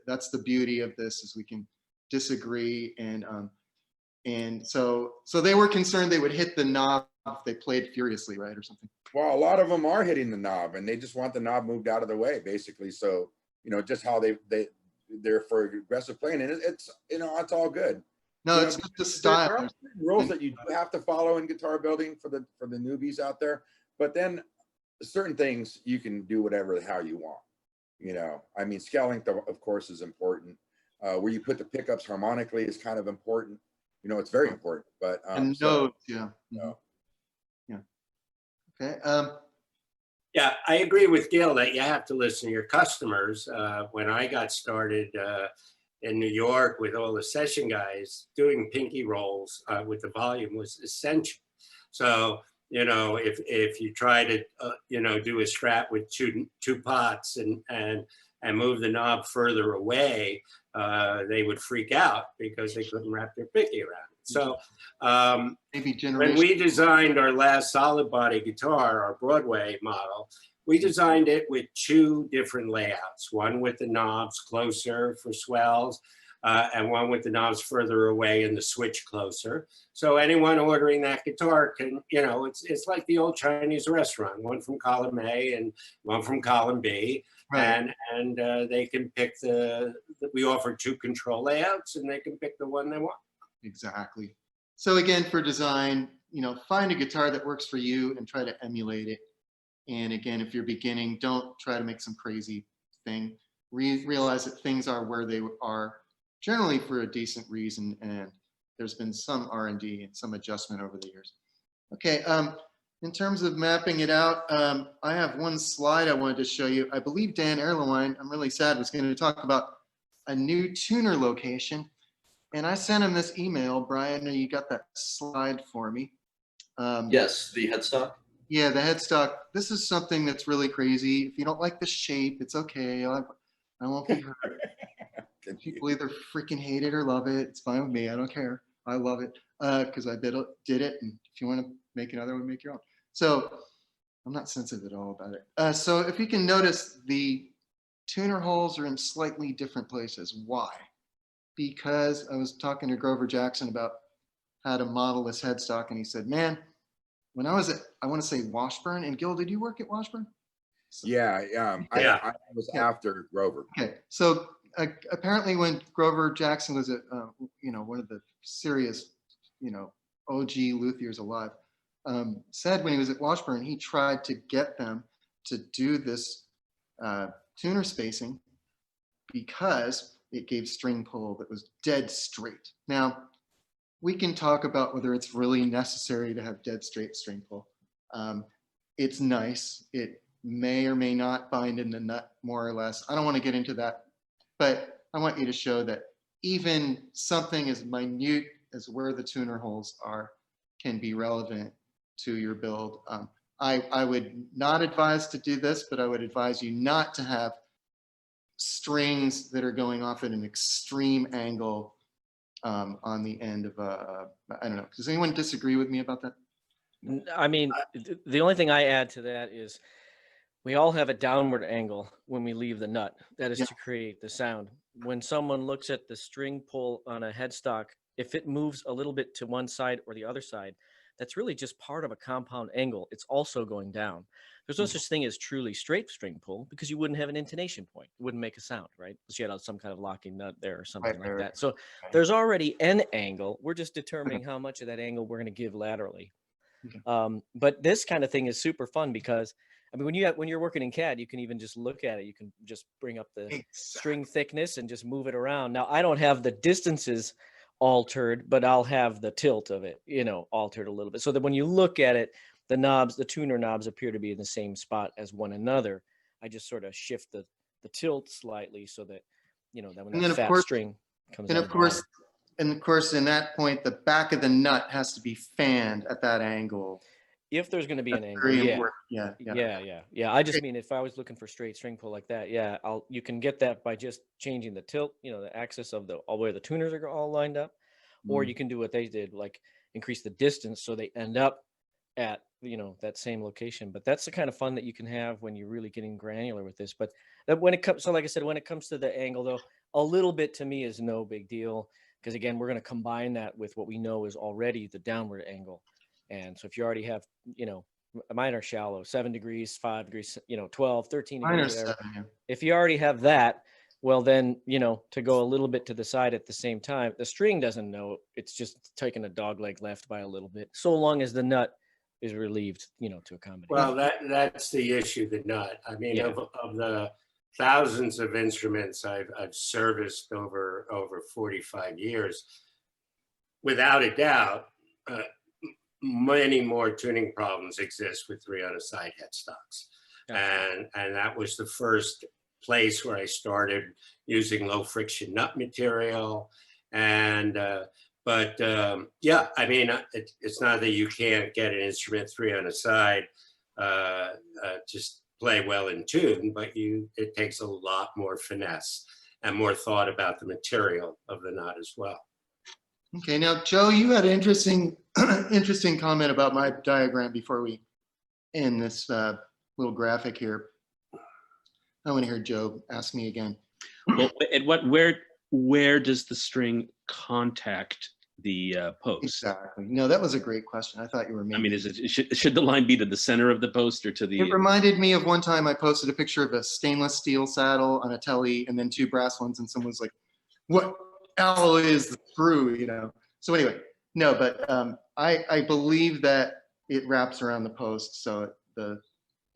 That's the beauty of this, is we can disagree. And so they were concerned they would hit the knob if they played furiously, right, or something. well, a lot of them are hitting the knob, and they just want the knob moved out of the way, basically. So, you know, just how they're for aggressive playing, and it's, you know, it's all good. No, You it's know, just a style. there are rules that you do have to follow in guitar building for the newbies out there, but then certain things you can do whatever the hell you want. You know, I mean, scale length, of course, is important. Where you put the pickups harmonically is kind of important. You know, it's very important. But And so, notes, yeah. no. Yeah. Okay. Yeah, I agree with Gil that you have to listen to your customers. When I got started in New York with all the session guys, doing pinky rolls with the volume was essential. So, you know, if you try to, you know, do a Strat with two pots and move the knob further away, they would freak out because they couldn't wrap their pinky around it. So when we designed our last solid body guitar, our Broadway model, we designed it with two different layouts, one with the knobs closer for swells, and one with the knobs further away and the switch closer. So anyone ordering that guitar can, you know, it's like the old Chinese restaurant, one from column A and one from column B. Right. And they can pick we offer two control layouts, and they can pick the one they want. Exactly. So again, for design, you know, find a guitar that works for you and try to emulate it. And again, if you're beginning, don't try to make some crazy thing. Realize that things are where they are generally for a decent reason, and there's been some R&D and some adjustment over the years. Okay, in terms of mapping it out, I have one slide I wanted to show you. I believe Dan Erlewine, I'm really sad, was going to talk about a new tuner location. And I sent him this email. Brian, you got that slide for me? Yes, the headstock. Yeah, the headstock. This is something that's really crazy. If you don't like the shape, it's okay. I won't be hurt. People either freaking hate it or love it. It's fine with me. I don't care. I love it because I did it. And if you want to make another one, make your own. So I'm not sensitive at all about it. So if you can notice, the tuner holes are in slightly different places. Why? Because I was talking to Grover Jackson about how to model this headstock, and he said, man, when I was at, I want to say Washburn, and Gil, did you work at Washburn? So, yeah, I was after Grover. Okay, so apparently when Grover Jackson was at, you know, one of the serious, you know, OG luthiers alive, said when he was at Washburn, he tried to get them to do this tuner spacing because it gave string pull that was dead straight. Now, we can talk about whether it's really necessary to have dead straight string pull. It's nice. It may or may not bind in the nut more or less. I don't want to get into that, but I want you to show that even something as minute as where the tuner holes are can be relevant to your build. I would not advise to do this, but I would advise you not to have strings that are going off at an extreme angle on the end of I don't know. Does anyone disagree with me about that? I mean, the only thing I add to that is we all have a downward angle when we leave the nut. That is to create the sound. When someone looks at the string pull on a headstock, if it moves a little bit to one side or the other side, that's really just part of a compound angle. It's also going down. There's no such thing as truly straight string pull because you wouldn't have an intonation point. It wouldn't make a sound, right? Unless you had some kind of locking nut there or something like that. So there's already an angle. We're just determining how much of that angle we're going to give laterally. But this kind of thing is super fun because I mean, when you're working in CAD, you can even just look at it. You can just bring up the string thickness and just move it around. Now, I don't have the distances altered, but I'll have the tilt of it, altered a little bit. So that when you look at it, the knobs, the tuner knobs appear to be in the same spot as one another. I just sort of shift the tilt slightly so that, that when that fat string comes out. And of course, in that point, the back of the nut has to be fanned at that angle. If there's going to be an angle, yeah. I just mean if I was looking for straight string pull like that, you can get that by just changing the tilt, the axis of where the tuners are all lined up, or you can do what they did, like increase the distance so they end up at that same location. But that's the kind of fun that you can have when you're really getting granular with this. But when it comes, so like I said, when it comes to the angle, though, a little bit to me is no big deal because again, we're going to combine that with what we know is already the downward angle. And so if you already have, mine are shallow, 7 degrees, 5 degrees, 12, 13 degrees. Whatever. 7, yeah. If you already have that, well, then, to go a little bit to the side at the same time, the string doesn't know. It's just taking a dog leg left by a little bit, so long as the nut is relieved, to accommodate. Well, that's the issue, the nut. I mean, of the thousands of instruments I've serviced over 45 years, without a doubt, many more tuning problems exist with 3-on-a-side headstocks. And that was the first place where I started using low friction nut material. And, I mean, it's not that you can't get an instrument 3-on-a-side just play well in tune, but it takes a lot more finesse and more thought about the material of the nut as well. Okay, now Joe, you had an interesting comment about my diagram before we end this little graphic here. I want to hear Joe ask me again. Well, where does the string contact the post? Exactly. No, that was a great question. I thought you were. I mean, should the line be to the center of the post or to the? It reminded me of one time I posted a picture of a stainless steel saddle on a telly and then 2 brass ones, and someone was like, "What alloy is the screw?" So anyway, no, but I believe that it wraps around the post, so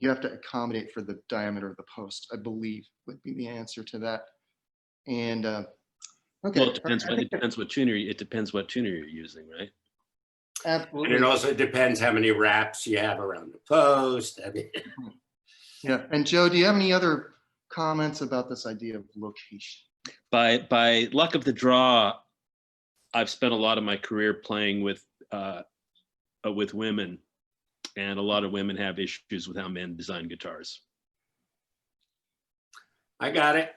you have to accommodate for the diameter of the post, I believe would be the answer to that. And okay. Well, it depends what tuner you're using, right? Absolutely. And it also depends how many wraps you have around the post. I mean, yeah. And Joe, do you have any other comments about this idea of location? By luck of the draw, I've spent a lot of my career playing with women, and a lot of women have issues with how men design guitars. I got it.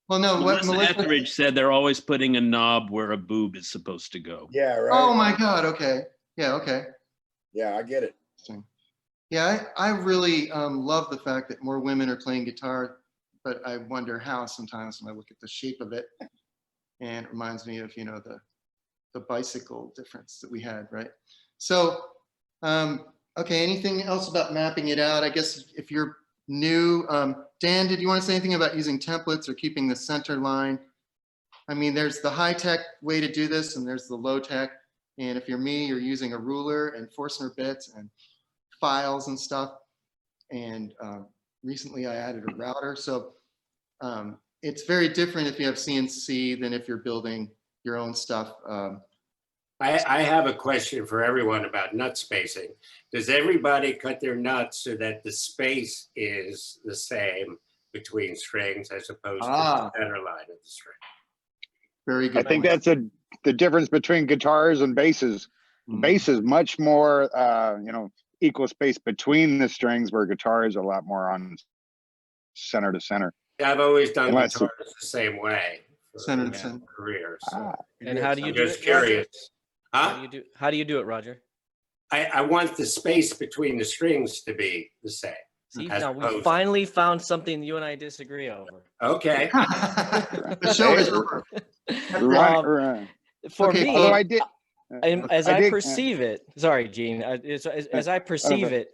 Well, no, what Melissa Etheridge said, they're always putting a knob where a boob is supposed to go. Yeah, right. Oh my God. Okay. Yeah. Okay. Yeah, I get it. Yeah, I really love the fact that more women are playing guitar, but I wonder how sometimes when I look at the shape of it, and it reminds me of the bicycle difference that we had, right? So, okay, anything else about mapping it out? I guess if you're new, Dan, did you want to say anything about using templates or keeping the center line? I mean, there's the high-tech way to do this, and there's the low-tech. And if you're me, you're using a ruler and Forstner bits and files and stuff. And recently I added a router. So it's very different if you have CNC than if you're building your own stuff. I have a question for everyone about nut spacing. Does everybody cut their nuts so that the space is the same between strings as opposed to the center line of the string? Very good. I think that's the difference between guitars and basses. Bass is much more, equal space between the strings, where guitar is a lot more on center to center. I've always done guitars the same way. Center to center. Career. So. And how do you do it? Just curious. How do you do it, Roger? I want the space between the strings to be the same. See, as now we opposed- finally found something you and I disagree over. Okay. The show is over. For Okay, me, Although I did, as I I did- perceive it, sorry, Gene, as I perceive it,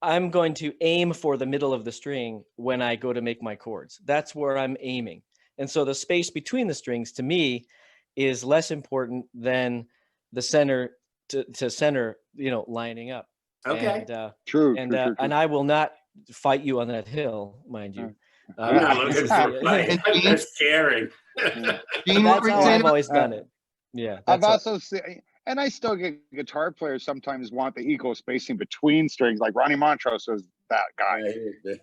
I'm going to aim for the middle of the string when I go to make my chords. That's where I'm aiming. And so the space between the strings to me is less important than the center to center, lining up. Okay. And, true, and I will not fight you on that hill, mind you. I'm not looking for fight. I'm just sharing. Gene, what That's were you how saying I've about- always done it. Yeah. I've that's also seen, and I still get guitar players sometimes want the equal spacing between strings, like Ronnie Montrose was that guy.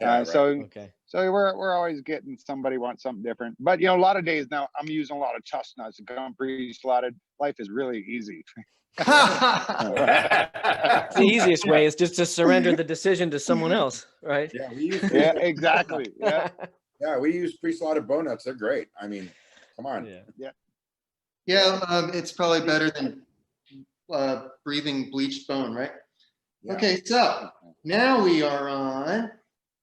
Right. okay. So we're always getting somebody wants something different. But a lot of days now I'm using a lot of chestnuts and gum pre-slotted. Life is really easy. The easiest way is just to surrender the decision to someone else, right? Yeah, we use Yeah, exactly. Yeah. yeah, we use pre-slotted bone nuts. They're great. I mean, come on. Yeah, it's probably better than breathing bleached bone, right? Yeah. Okay, so now we are on,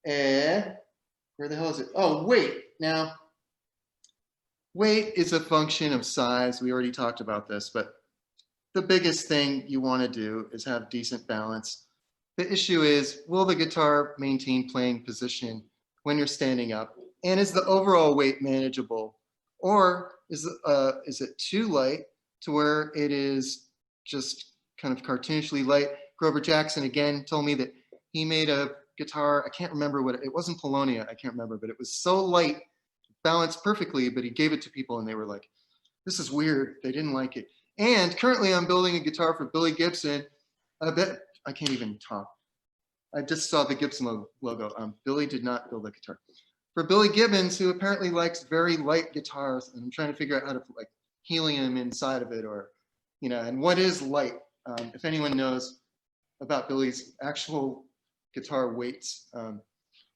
where the hell is it? Oh, weight. Now, weight is a function of size. We already talked about this, but the biggest thing you want to do is have decent balance. The issue is, will the guitar maintain playing position when you're standing up? And is the overall weight manageable? Or is it too light to where it is just kind of cartoonishly light? Grover Jackson, again, told me that he made a guitar, I can't remember what, it wasn't Polonia, I can't remember, but it was so light, balanced perfectly, but he gave it to people and they were like, this is weird, they didn't like it. And currently I'm building a guitar for Billy Gibson. I bet, I can't even talk. I just saw the Gibson logo. Billy did not build a guitar. For Billy Gibbons, who apparently likes very light guitars, and I'm trying to figure out how to put like helium inside of it, or, and what is light? If anyone knows about Billy's actual guitar weights,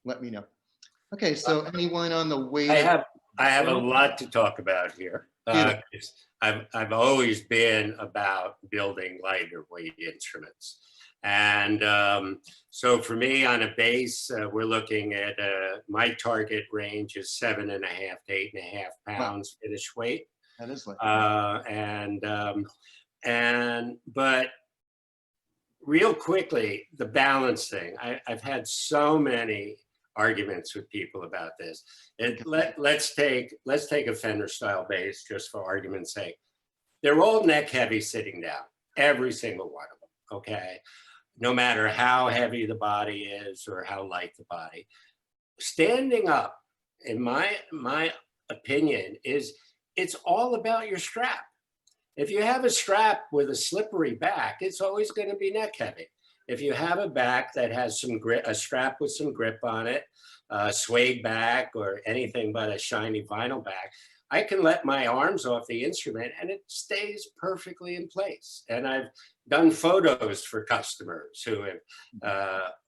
let me know. Okay, so anyone on the weight? I have a lot to talk about here. I've always been about building lighter weight instruments. And so for me on a bass, we're looking at my target range is 7.5 to 8.5 pounds finished weight. That is light. But real quickly, the balance thing. I've had so many arguments with people about this. Let's take a Fender style bass just for argument's sake. They're all neck heavy sitting down, every single one of them, okay? No matter how heavy the body is or how light the body. Standing up, in my opinion, it's all about your strap. If you have a strap with a slippery back, it's always going to be neck heavy. If you have a back that has some grip, a strap with some grip on it, suede back or anything but a shiny vinyl back, I can let my arms off the instrument and it stays perfectly in place. And I've done photos for customers who have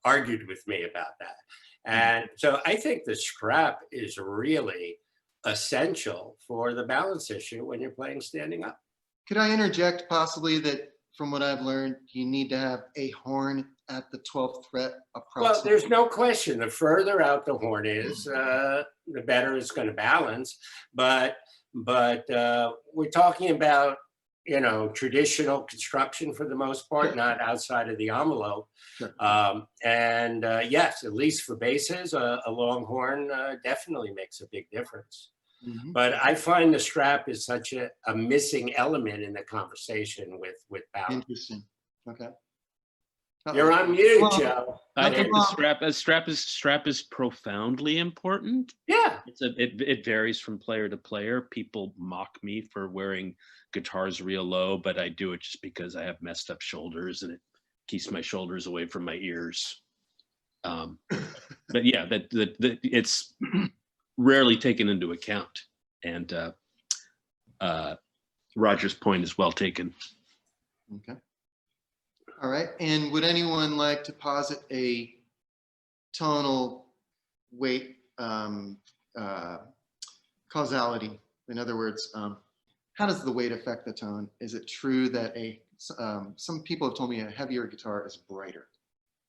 argued with me about that. And so I think the strap is really essential for the balance issue when you're playing standing up. Could I interject possibly that from what I've learned, you need to have a horn at the 12th fret approximately? Well, there's no question. The further out the horn is, the better it's going to balance. But we're talking about, traditional construction for the most part, Sure. not outside of the envelope. Sure. Yes, at least for basses, a long horn definitely makes a big difference. Mhm. But I find the strap is such a missing element in the conversation with balance. Interesting. Okay. You're on mute, Well, Joe. I Nothing think the strap is profoundly important. Yeah. It varies from player to player. People mock me for wearing guitars real low, but I do it just because I have messed up shoulders and it keeps my shoulders away from my ears. But yeah, it's rarely taken into account. And Roger's point is well taken. Okay. All right. And would anyone like to posit a tonal weight causality? In other words, how does the weight affect the tone? Is it true that a some people have told me a heavier guitar is brighter.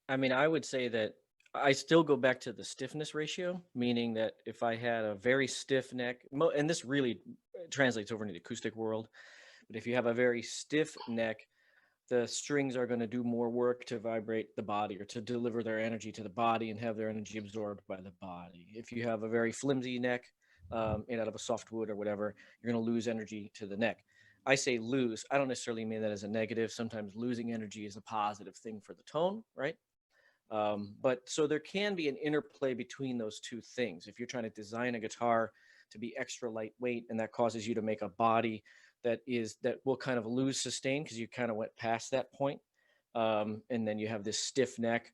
I mean, I would say that I still go back to the stiffness ratio, meaning that if I had a very stiff neck, and this really translates over into the acoustic world, but if you have a very stiff neck, the strings are going to do more work to vibrate the body or to deliver their energy to the body and have their energy absorbed by the body. If you have a very flimsy neck, made out of a soft wood or whatever, you're going to lose energy to the neck. I say lose. I don't necessarily mean that as a negative. Sometimes losing energy is a positive thing for the tone, right? But so there can be an interplay between those two things. If you're trying to design a guitar to be extra lightweight and that causes you to make a body that will kind of lose sustain because you kind of went past that point, and then you have this stiff neck,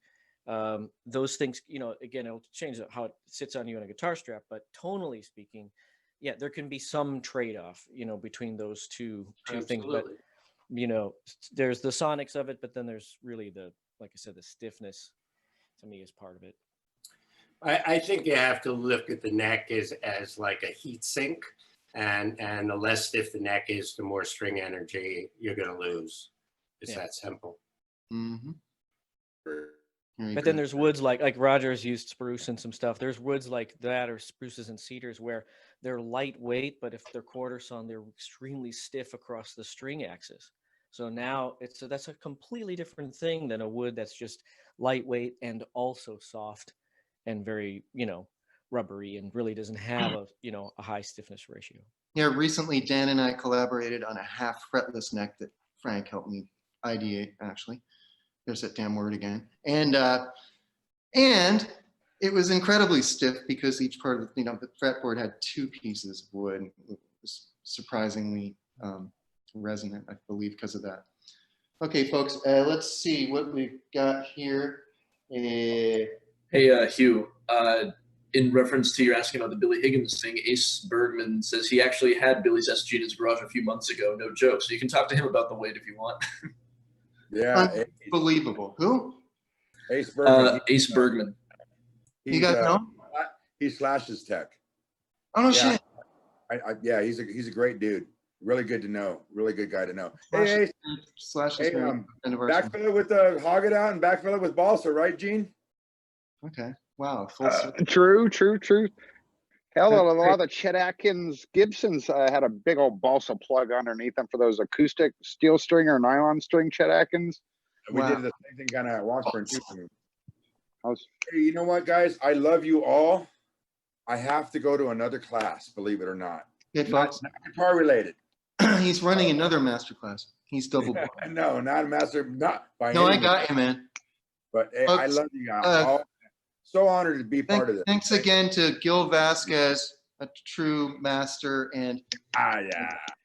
those things, you know, again, it'll change how it sits on you in a guitar strap, but tonally speaking, yeah, there can be some trade-off, you know, between those two things. But you know, there's the sonics of it, but then there's really like I said, the stiffness to me is part of it. I think you have to look at the neck as like a heat sink, and the less stiff the neck is, the more string energy you're going to lose. It's that simple. Mm-hmm. But then there's woods like Roger's used spruce and some stuff. There's woods like that, or spruces and cedars, where they're lightweight, but if they're quarter sawn, they're extremely stiff across the string axis. So now that's a completely different thing than a wood that's just lightweight and also soft and very, you know, rubbery and really doesn't have a high stiffness ratio. Yeah, recently Dan and I collaborated on a half fretless neck that Frank helped me ideate, actually. There's that damn word again. And it was incredibly stiff because each part of the fretboard had two pieces of wood. It was surprisingly resonant, I believe, because of that. Okay, folks, let's see what we've got here. Hey, Hugh, in reference to your asking about the Billy Higgins thing, Ace Bergman says he actually had Billy's SG in his garage a few months ago, no joke. So you can talk to him about the weight if you want. Yeah. Unbelievable. Who? Ace Bergman. Ace Bergman. You guys know? He's Slash's tech. Oh, no shit. Yeah, he's a great dude. Really good to know. Really good guy to know. Hey, Slash hey, is backfill it with the hog it out and backfill it with balsa, right, Gene? Okay. Wow. True. Hell, a lot of the Chet Atkins Gibsons had a big old balsa plug underneath them for those acoustic steel string or nylon string Chet Atkins. We did the same thing kind of at Washburn too. Hey, you know what, guys? I love you all. I have to go to another class, believe it or not. Okay, folks. Not guitar related. He's running another master class. He's double booked. No, not a master. Not by No, I got you, man. But hey, folks, I love you guys. So honored to be part of this. Thanks again to Gil Vasquez, a true master. And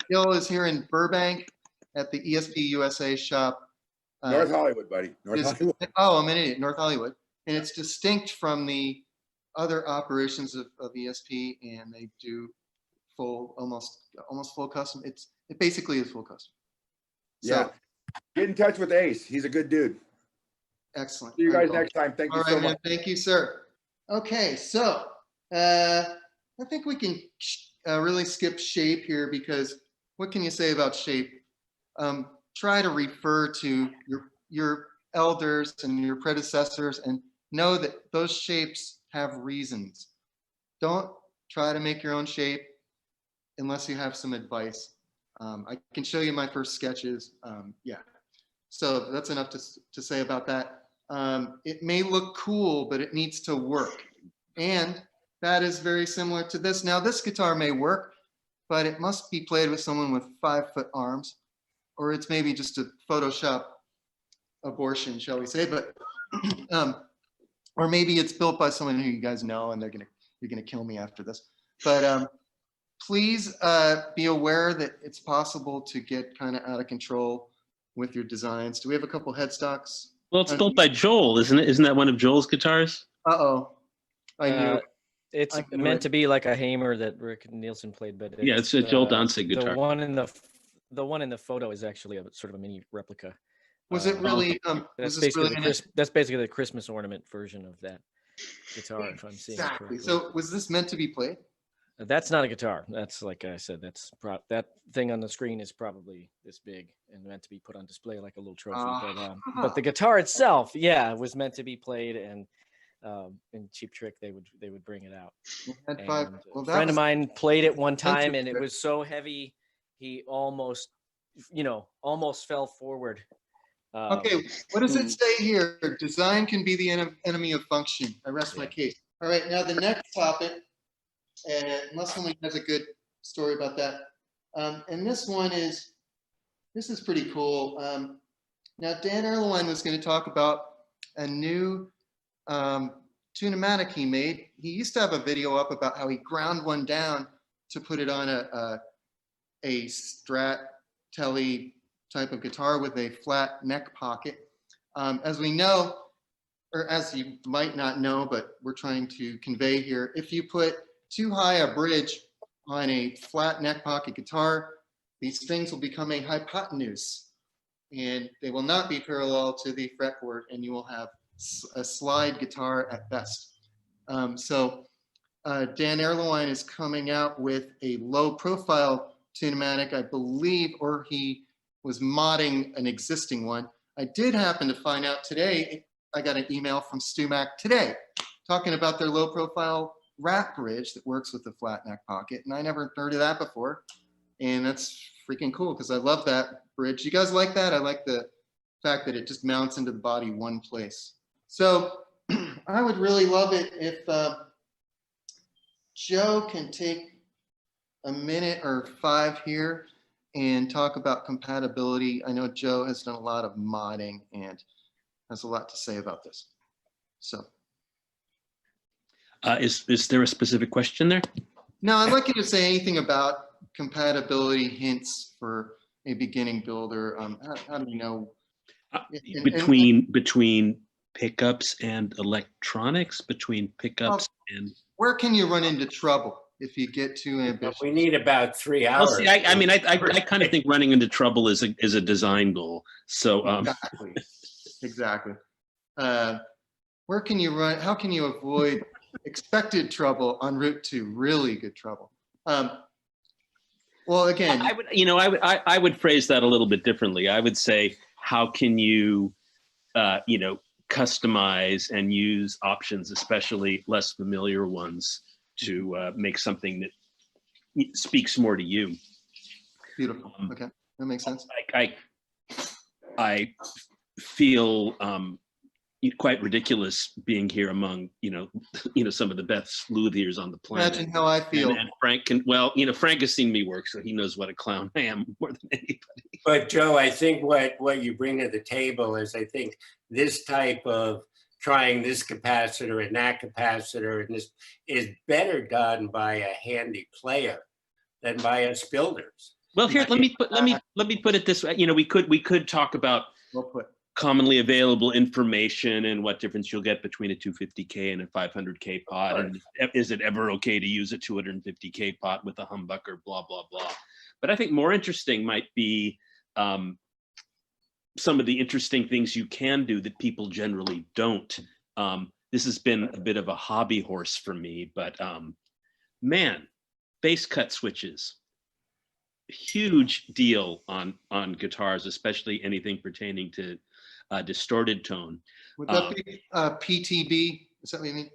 Gil is here in Burbank at the ESP USA shop. North Hollywood, buddy. Hollywood. Oh, I'm an idiot. North Hollywood. And it's distinct from the other operations of ESP, and they do almost full custom. It basically is full custom. So, get in touch with Ace. He's a good dude. Excellent. See you guys next time. Thank you so much. Thank you, sir. Okay, so I think we can really skip shape here, because what can you say about shape? Try to refer to your elders and your predecessors and know that those shapes have reasons. Don't try to make your own shape unless you have some advice. I can show you my first sketches. So that's enough to say about that. It may look cool, but it needs to work. And that is very similar to this. Now, this guitar may work, but it must be played with someone with 5-foot arms, or it's maybe just a Photoshop abortion, shall we say, but or maybe it's built by someone who you guys know, and you're gonna kill me after this. But please be aware that it's possible to get kind of out of control with your designs. Do we have a couple headstocks? Well, it's built by Joel, isn't it? Isn't that one of Joel's guitars? Uh-oh. I knew. It's meant to be like a Hamer that Rick Nielsen played, but it's a Joel Danzig guitar. The one in the photo is actually a sort of a mini replica. Was it really? That's basically the Christmas ornament version of that guitar, if I'm seeing it correctly. So was this meant to be played? That's not a guitar. That's, like I said, that thing on the screen is probably this big and meant to be put on display like a little trophy. But the guitar itself, yeah, was meant to be played, and in Cheap Trick they would bring it out. Had And five. a friend of mine played it one time, and it was so heavy he almost fell forward. Okay, what does it say here? Design can be the enemy of function. I rest my case. All right, now the next topic, unless someone has a good story about that. And this is pretty cool. Now Dan Erlewine was going to talk about a new tunematic he made. He used to have a video up about how he ground one down to put it on a Strat Tele type of guitar with a flat neck pocket. As we know, or as you might not know, but we're trying to convey here, if you put too high a bridge on a flat neck pocket guitar, these strings will become a hypotenuse, and they will not be parallel to the fretboard, and you will have a slide guitar at best. So Dan Erlewine is coming out with a low profile tunematic, I believe, or he was modding an existing one. I did happen to find out today, I got an email from StuMac today talking about their low profile rat bridge that works with the flat neck pocket. And I never heard of that before. And that's freaking cool because I love that bridge. You guys like that? I like the fact that it just mounts into the body one place. So I would really love it if Joe can take a minute or 5 here and talk about compatibility. I know Joe has done a lot of modding and has a lot to say about this. So. Is there a specific question there? No, I'd like you to say anything about compatibility hints for a beginning builder. How do you know? Between pickups and electronics, between pickups and. Where can you run into trouble if you get too ambitious? We need about 3 hours. Well, see, I kind of think running into trouble is a design goal. So Exactly. Where can you run? How can you avoid expected trouble en route to really good trouble? Well, again, I would phrase that a little bit differently. I would say, how can you, customize and use options, especially less familiar ones, to make something that speaks more to you. Beautiful. Okay, that makes sense. I feel quite ridiculous being here among some of the best luthiers on the planet. Imagine how I feel. And Frank Frank has seen me work, so he knows what a clown I am more than anybody. But Joe, I think what you bring to the table is, I think this type of trying this capacitor and that capacitor and this is better done by a handy player than by us builders. Well, here, let me put it this way. We could talk about commonly available information and what difference you'll get between a 250K and a 500K pot, and is it ever okay to use a 250K pot with a humbucker, blah blah blah. But I think more interesting might be some of the interesting things you can do that people generally don't. This has been a bit of a hobby horse for me, but man, bass cut switches, huge deal on guitars, especially anything pertaining to distorted tone. Would that be PTB? Is that what you mean?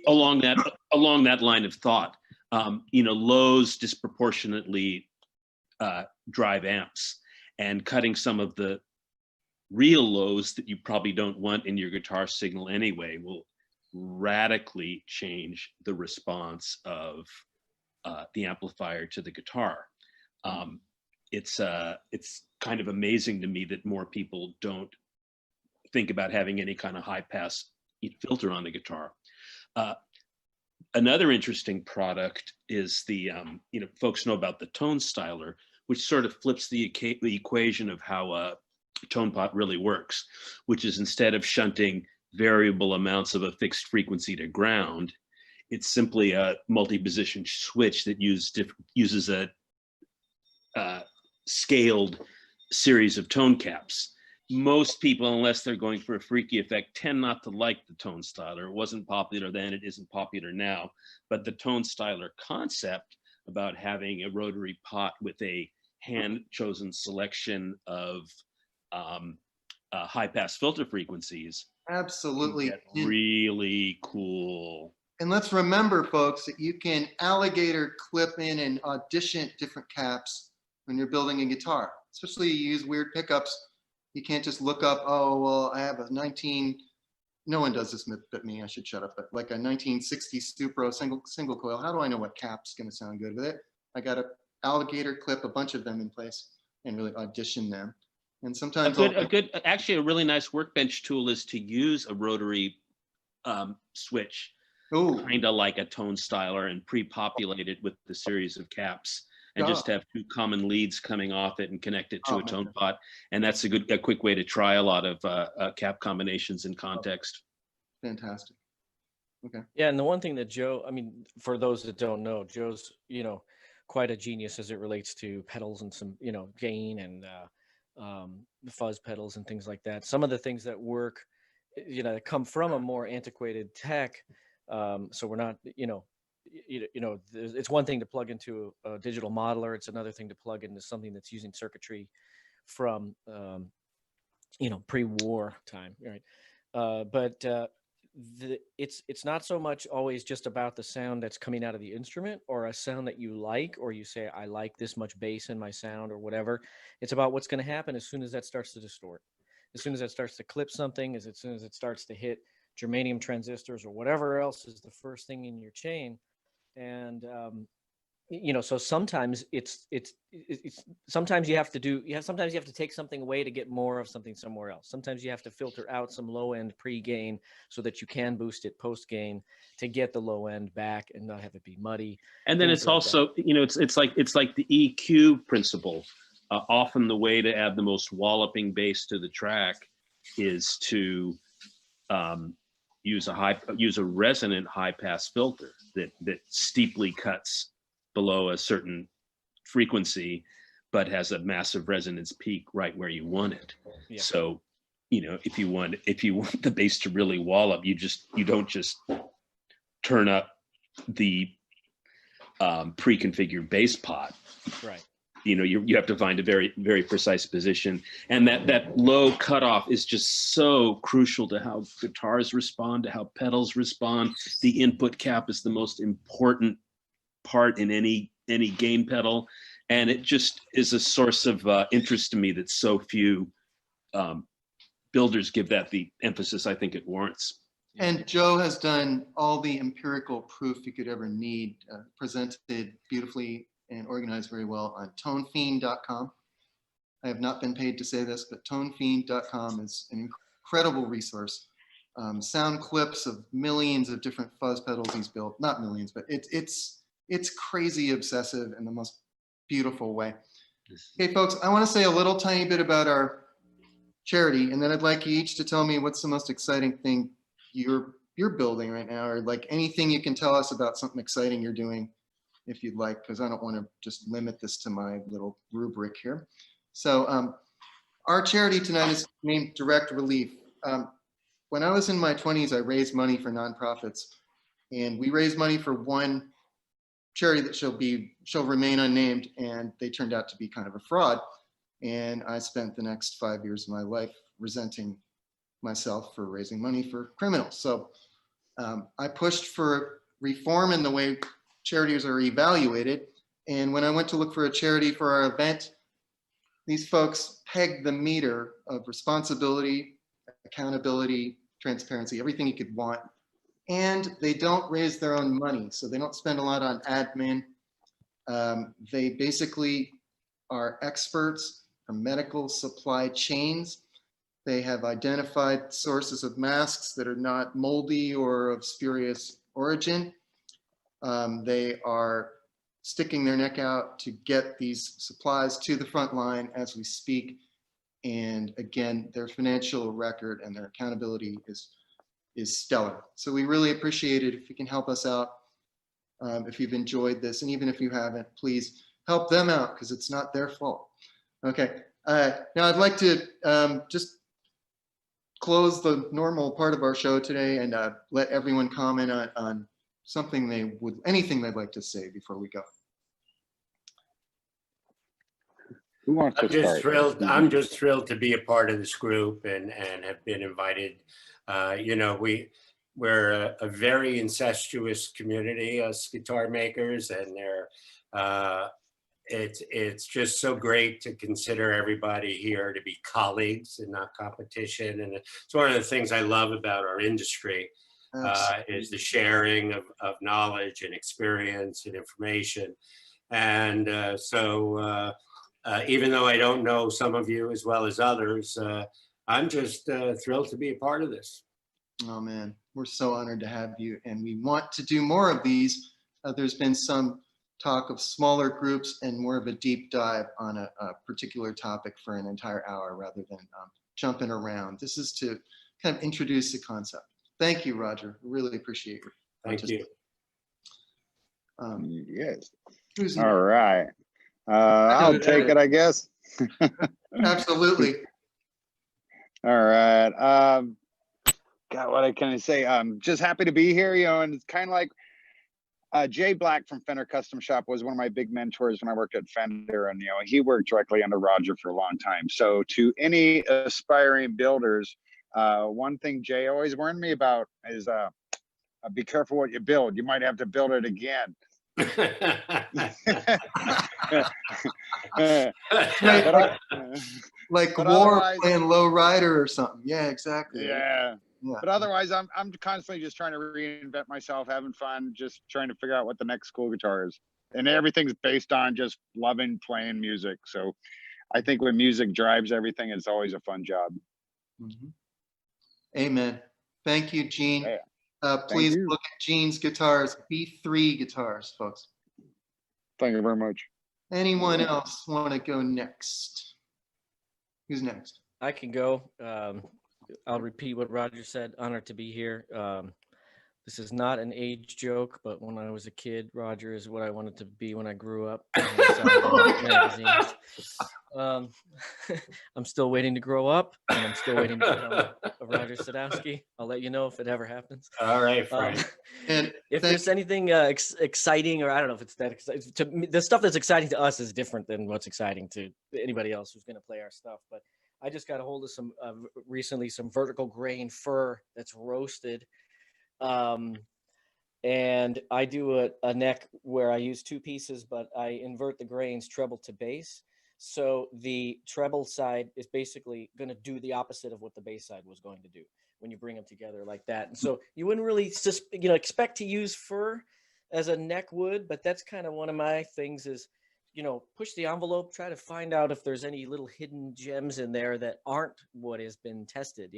Along that line of thought, lows disproportionately drive amps, and cutting some of the real lows that you probably don't want in your guitar signal anyway will radically change the response of the amplifier to the guitar. It's kind of amazing to me that more people don't think about having any kind of high pass filter on the guitar. Another interesting product is the, folks know about the tone styler, which sort of flips the equation of how a tone pot really works, which is instead of shunting variable amounts of a fixed frequency to ground, it's simply a multi-position switch that uses a scaled series of tone caps. most people, unless they're going for a freaky effect, tend not to like the tone styler. It wasn't popular then, it isn't popular now. But the tone styler concept about having a rotary pot with a hand-chosen selection of high-pass filter frequencies, Absolutely. really cool. And let's remember, folks, that you can alligator clip in and audition different caps when you're building a guitar, especially you use weird pickups. You can't just look up, oh, well, I have a 19, no one does this but me, I should shut up, but like a 1960 Supro single coil. How do I know what cap's gonna sound good with it? I got to alligator clip a bunch of them in place and really audition them. And sometimes actually a really nice workbench tool is to use a rotary switch, kind of like a tone styler, and pre-populate it with the series of caps, and just have two common leads coming off it and connect it to a tone pot. And that's a quick way to try a lot of cap combinations in context. Fantastic. Okay. Yeah, and the one thing that Joe, I mean, for those that don't know, Joe's, quite a genius as it relates to pedals and some, gain and fuzz pedals and things like that. Some of the things that work, that come from a more antiquated tech. So we're not, it's one thing to plug into a digital modeler. It's another thing to plug into something that's using circuitry from, pre-war time, right? It's not so much always just about the sound that's coming out of the instrument or a sound that you like, or you say, I like this much bass in my sound or whatever. It's about what's going to happen as soon as that starts to distort, as soon as that starts to clip something, as soon as it starts to hit germanium transistors or whatever else is the first thing in your chain. And so sometimes it's sometimes you have to take something away to get more of something somewhere else. Sometimes you have to filter out some low end pre-gain so that you can boost it post gain to get the low end back and not have it be muddy. And then it's also, it's like the EQ principle. Often the way to add the most walloping bass to the track is to use a resonant high pass filter that steeply cuts below a certain frequency, but has a massive resonance peak right where you want it. Yeah. So, if you want the bass to really wallop, you don't just turn up the pre-configured bass pot. Right. You have to find a very, very precise position, and that low cutoff is just so crucial to how guitars respond, to how pedals respond. The input cap is the most important part in any gain pedal, and it just is a source of interest to me that so few builders give that the emphasis I think it warrants. And Joe has done all the empirical proof you could ever need, presented beautifully and organized very well on tonefiend.com. I have not been paid to say this, but tonefiend.com is an incredible resource. Sound clips of millions of different fuzz pedals he's built, not millions, but it's crazy obsessive in the most beautiful way. Okay, folks, I want to say a little tiny bit about our charity, and then I'd like you each to tell me what's the most exciting thing you're building right now, or like anything you can tell us about something exciting you're doing, if you'd like, because I don't want to just limit this to my little rubric here. So our charity tonight is named Direct Relief. When I was in my 20s, I raised money for nonprofits, and we raised money for one charity that shall remain unnamed, and they turned out to be kind of a fraud. And I spent the next 5 years of my life resenting myself for raising money for criminals. So I pushed for reform in the way charities are evaluated. And when I went to look for a charity for our event, these folks pegged the meter of responsibility, accountability, transparency, everything you could want. And they don't raise their own money, so they don't spend a lot on admin. They basically are experts from medical supply chains. They have identified sources of masks that are not moldy or of spurious origin. They are sticking their neck out to get these supplies to the front line as we speak. And again, their financial record and their accountability is stellar. So we really appreciate it if you can help us out. If you've enjoyed this, and even if you haven't, please help them out because it's not their fault. Okay, now I'd like to just close the normal part of our show today and let everyone comment on something anything they'd like to say before we go. Who wants to start? I'm just thrilled to be a part of this group and have been invited. You know, we're a very incestuous community, us guitar makers, and it's just so great to consider everybody here to be colleagues and not competition. And it's one of the things I love about our industry is the sharing of knowledge and experience and information. And so even though I don't know some of you as well as others, I'm just thrilled to be a part of this. Oh man, we're so honored to have you, and we want to do more of these. There's been some talk of smaller groups and more of a deep dive on a particular topic for an entire hour rather than jumping around. This is to kind of introduce the concept. Thank you, Roger. Really appreciate your Thank you. Yes. Who's All right. I'll take it, I guess. Absolutely. All right. God, what can I say? I'm just happy to be here, you know, and it's kind of like Jay Black from Fender Custom Shop was one of my big mentors when I worked at Fender, and, you know, he worked directly under Roger for a long time. So to any aspiring builders, one thing Jay always warned me about is be careful what you build. You might have to build it again. Like Gore playing Low Rider or something. Yeah, exactly. Yeah. But otherwise, I'm constantly just trying to reinvent myself, having fun, just trying to figure out what the next cool guitar is. And everything's based on just loving playing music. So I think when music drives everything, it's always a fun job. Amen. Thank you, Gene. Please look at Gene's guitars, B3 guitars, folks. Thank you very much. Anyone else want to go next? Who's next? I can go. I'll repeat what Roger said. Honored to be here. This is not an age joke, but when I was a kid, Roger is what I wanted to be when I grew up. I'm still waiting to grow up, and I'm still waiting to become a Roger Sadowsky. I'll let you know if it ever happens. All right, Frank. And if there's anything exciting, or I don't know if it's that exciting, to me, the stuff that's exciting to us is different than what's exciting to anybody else who's going to play our stuff. But I just got a hold of some recently some vertical grain fir that's roasted. And I do a neck where I use two pieces, but I invert the grains treble to bass. So the treble side is basically going to do the opposite of what the bass side was going to do when you bring them together like that. And so you wouldn't really expect to use fir as a neck wood, but that's kind of one of my things is, push the envelope, try to find out if there's any little hidden gems in there that aren't what has been tested,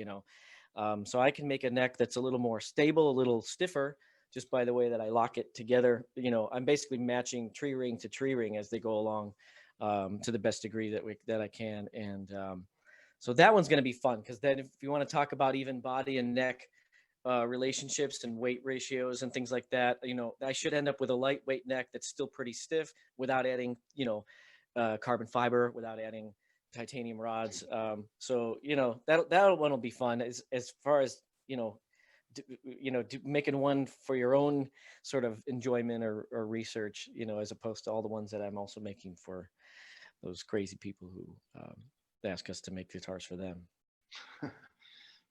So I can make a neck that's a little more stable, a little stiffer, just by the way that I lock it together. I'm basically matching tree ring to tree ring as they go along to the best degree that I can. And so that one's going to be fun, because then if you want to talk about even body and neck relationships and weight ratios and things like that, I should end up with a lightweight neck that's still pretty stiff without adding, carbon fiber, without adding titanium rods. So, that one will be fun as far as, making one for your own sort of enjoyment or research, as opposed to all the ones that I'm also making for those crazy people who ask us to make guitars for them.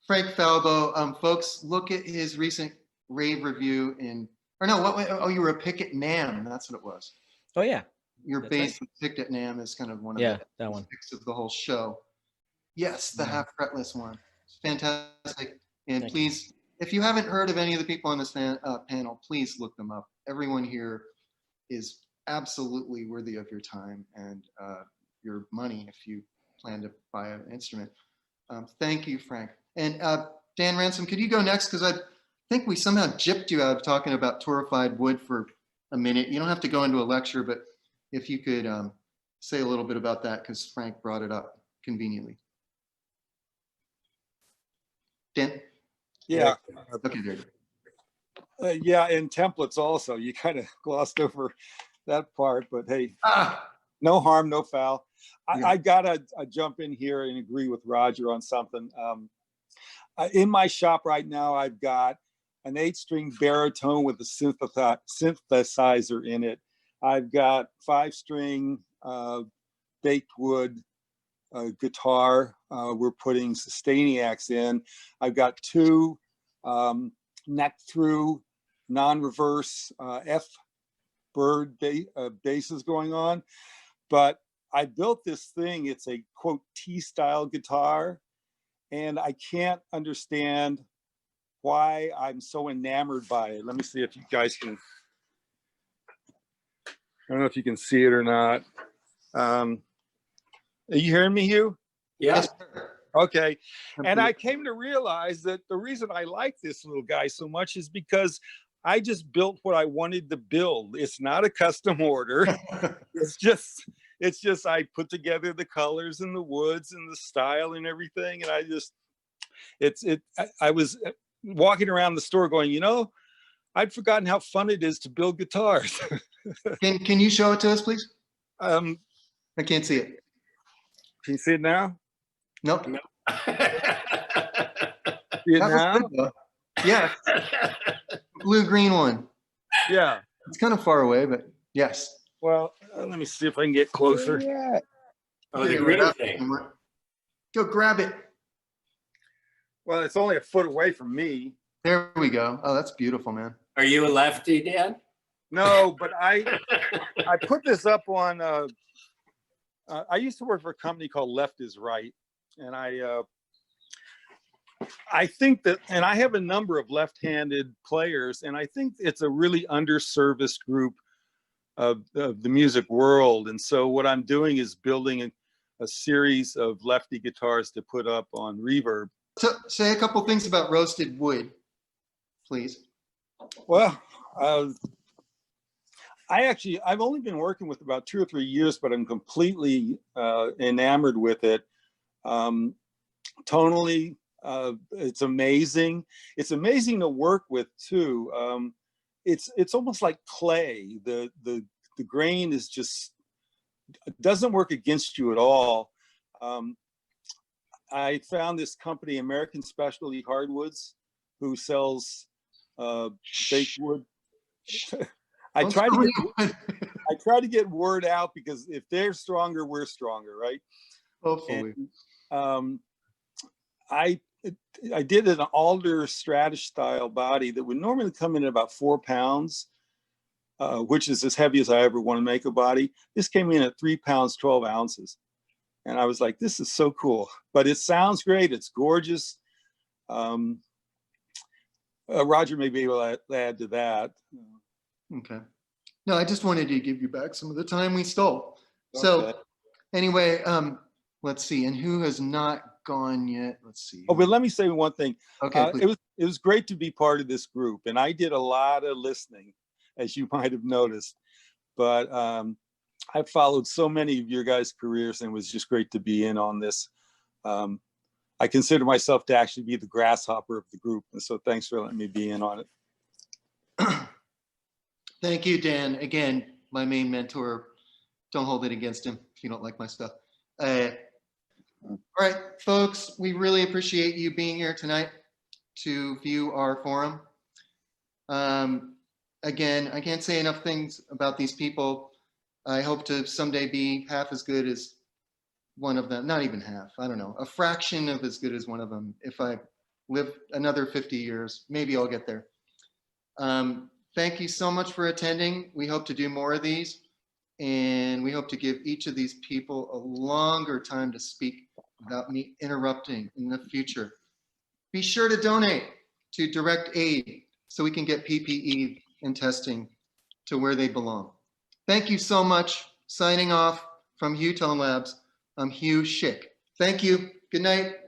Frank Falbo, folks, look at his recent rave review you were a pick at NAMM. That's what it was. Oh yeah. Your bass picked at NAMM is kind of one of that one of the whole show. Yes, the half fretless one. It's fantastic. And please, if you haven't heard of any of the people on this panel, please look them up. Everyone here is absolutely worthy of your time and your money if you plan to buy an instrument. Thank you, Frank. And Dan Ransom, could you go next? Because I think we somehow gypped you out of talking about torrefied wood for a minute. You don't have to go into a lecture, but if you could say a little bit about that, because Frank brought it up conveniently. Dan? Yeah. Okay, there you go. Yeah, and templates also. You kind of glossed over that part, but hey, no harm, no foul. I gotta jump in here and agree with Roger on something. in my shop right now, I've got an 8-string baritone with a synthesizer in it. I've got 5-string baked wood guitar. We're putting Sustainiacs in. I've got 2 neck through non-reverse F bird basses going on. But I built this thing. It's a quote T-style guitar, and I can't understand why I'm so enamored by it. Let me see if you guys can. I don't know if you can see it or not. Are you hearing me, Hugh? Yeah. Okay. And I came to realize that the reason I like this little guy so much is because I just built what I wanted to build. It's not a custom order. It's just I put together the colors and the woods and the style and everything. And I was walking around the store going, you know, I'd forgotten how fun it is to build guitars. Can you show it to us, please? I can't see it. Can you see it now? Nope. No. See it now? Yeah. Blue-green one. Yeah. It's kind of far away, but yes. Well, let me see if I can get closer. Yeah. Oh, the green thing. Go grab it. Well, it's only a foot away from me. There we go. Oh, that's beautiful, man. Are you a lefty, Dan? No, but I put this up on. I used to work for a company called Left is Right, and I think that, and I have a number of left-handed players, and I think it's a really underserviced group of the music world. And so what I'm doing is building a series of lefty guitars to put up on Reverb. So say a couple things about roasted wood, please. Well, I've only been working with about 2 or 3 years, but I'm completely enamored with it. Tonally, it's amazing. It's amazing to work with too. It's almost like clay. The grain is just, it doesn't work against you at all. I found this company, American Specialty Hardwoods, who sells baked wood. I try to get word out, because if they're stronger, we're stronger, right? Hopefully. And, I did an alder stratish style body that would normally come in at about 4 pounds, which is as heavy as I ever want to make a body. This came in at 3 pounds, 12 ounces. And I was like, this is so cool, but it sounds great. It's gorgeous. Roger may be able to add to that. Okay. No, I just wanted to give you back some of the time we stole. Okay. So anyway, let's see. And who has not gone yet? Let's see. Oh, but let me say one thing. Okay. It was great to be part of this group, and I did a lot of listening, as you might have noticed. But I followed so many of your guys' careers, and it was just great to be in on this. I consider myself to actually be the grasshopper of the group, and so thanks for letting me be in on it. Thank you, Dan. Again, my main mentor. Don't hold it against him if you don't like my stuff. All right, folks, we really appreciate you being here tonight to view our forum. Again, I can't say enough things about these people. I hope to someday be half as good as one of them. Not even half, I don't know, a fraction of as good as one of them. If I live another 50 years, maybe I'll get there. Thank you so much for attending. We hope to do more of these, and we hope to give each of these people a longer time to speak without me interrupting in the future. Be sure to donate to Direct Aid so we can get PPE and testing to where they belong. Thank you so much. Signing off from Hugh Tonelabs, I'm Hugh Schick. Thank you. Good night.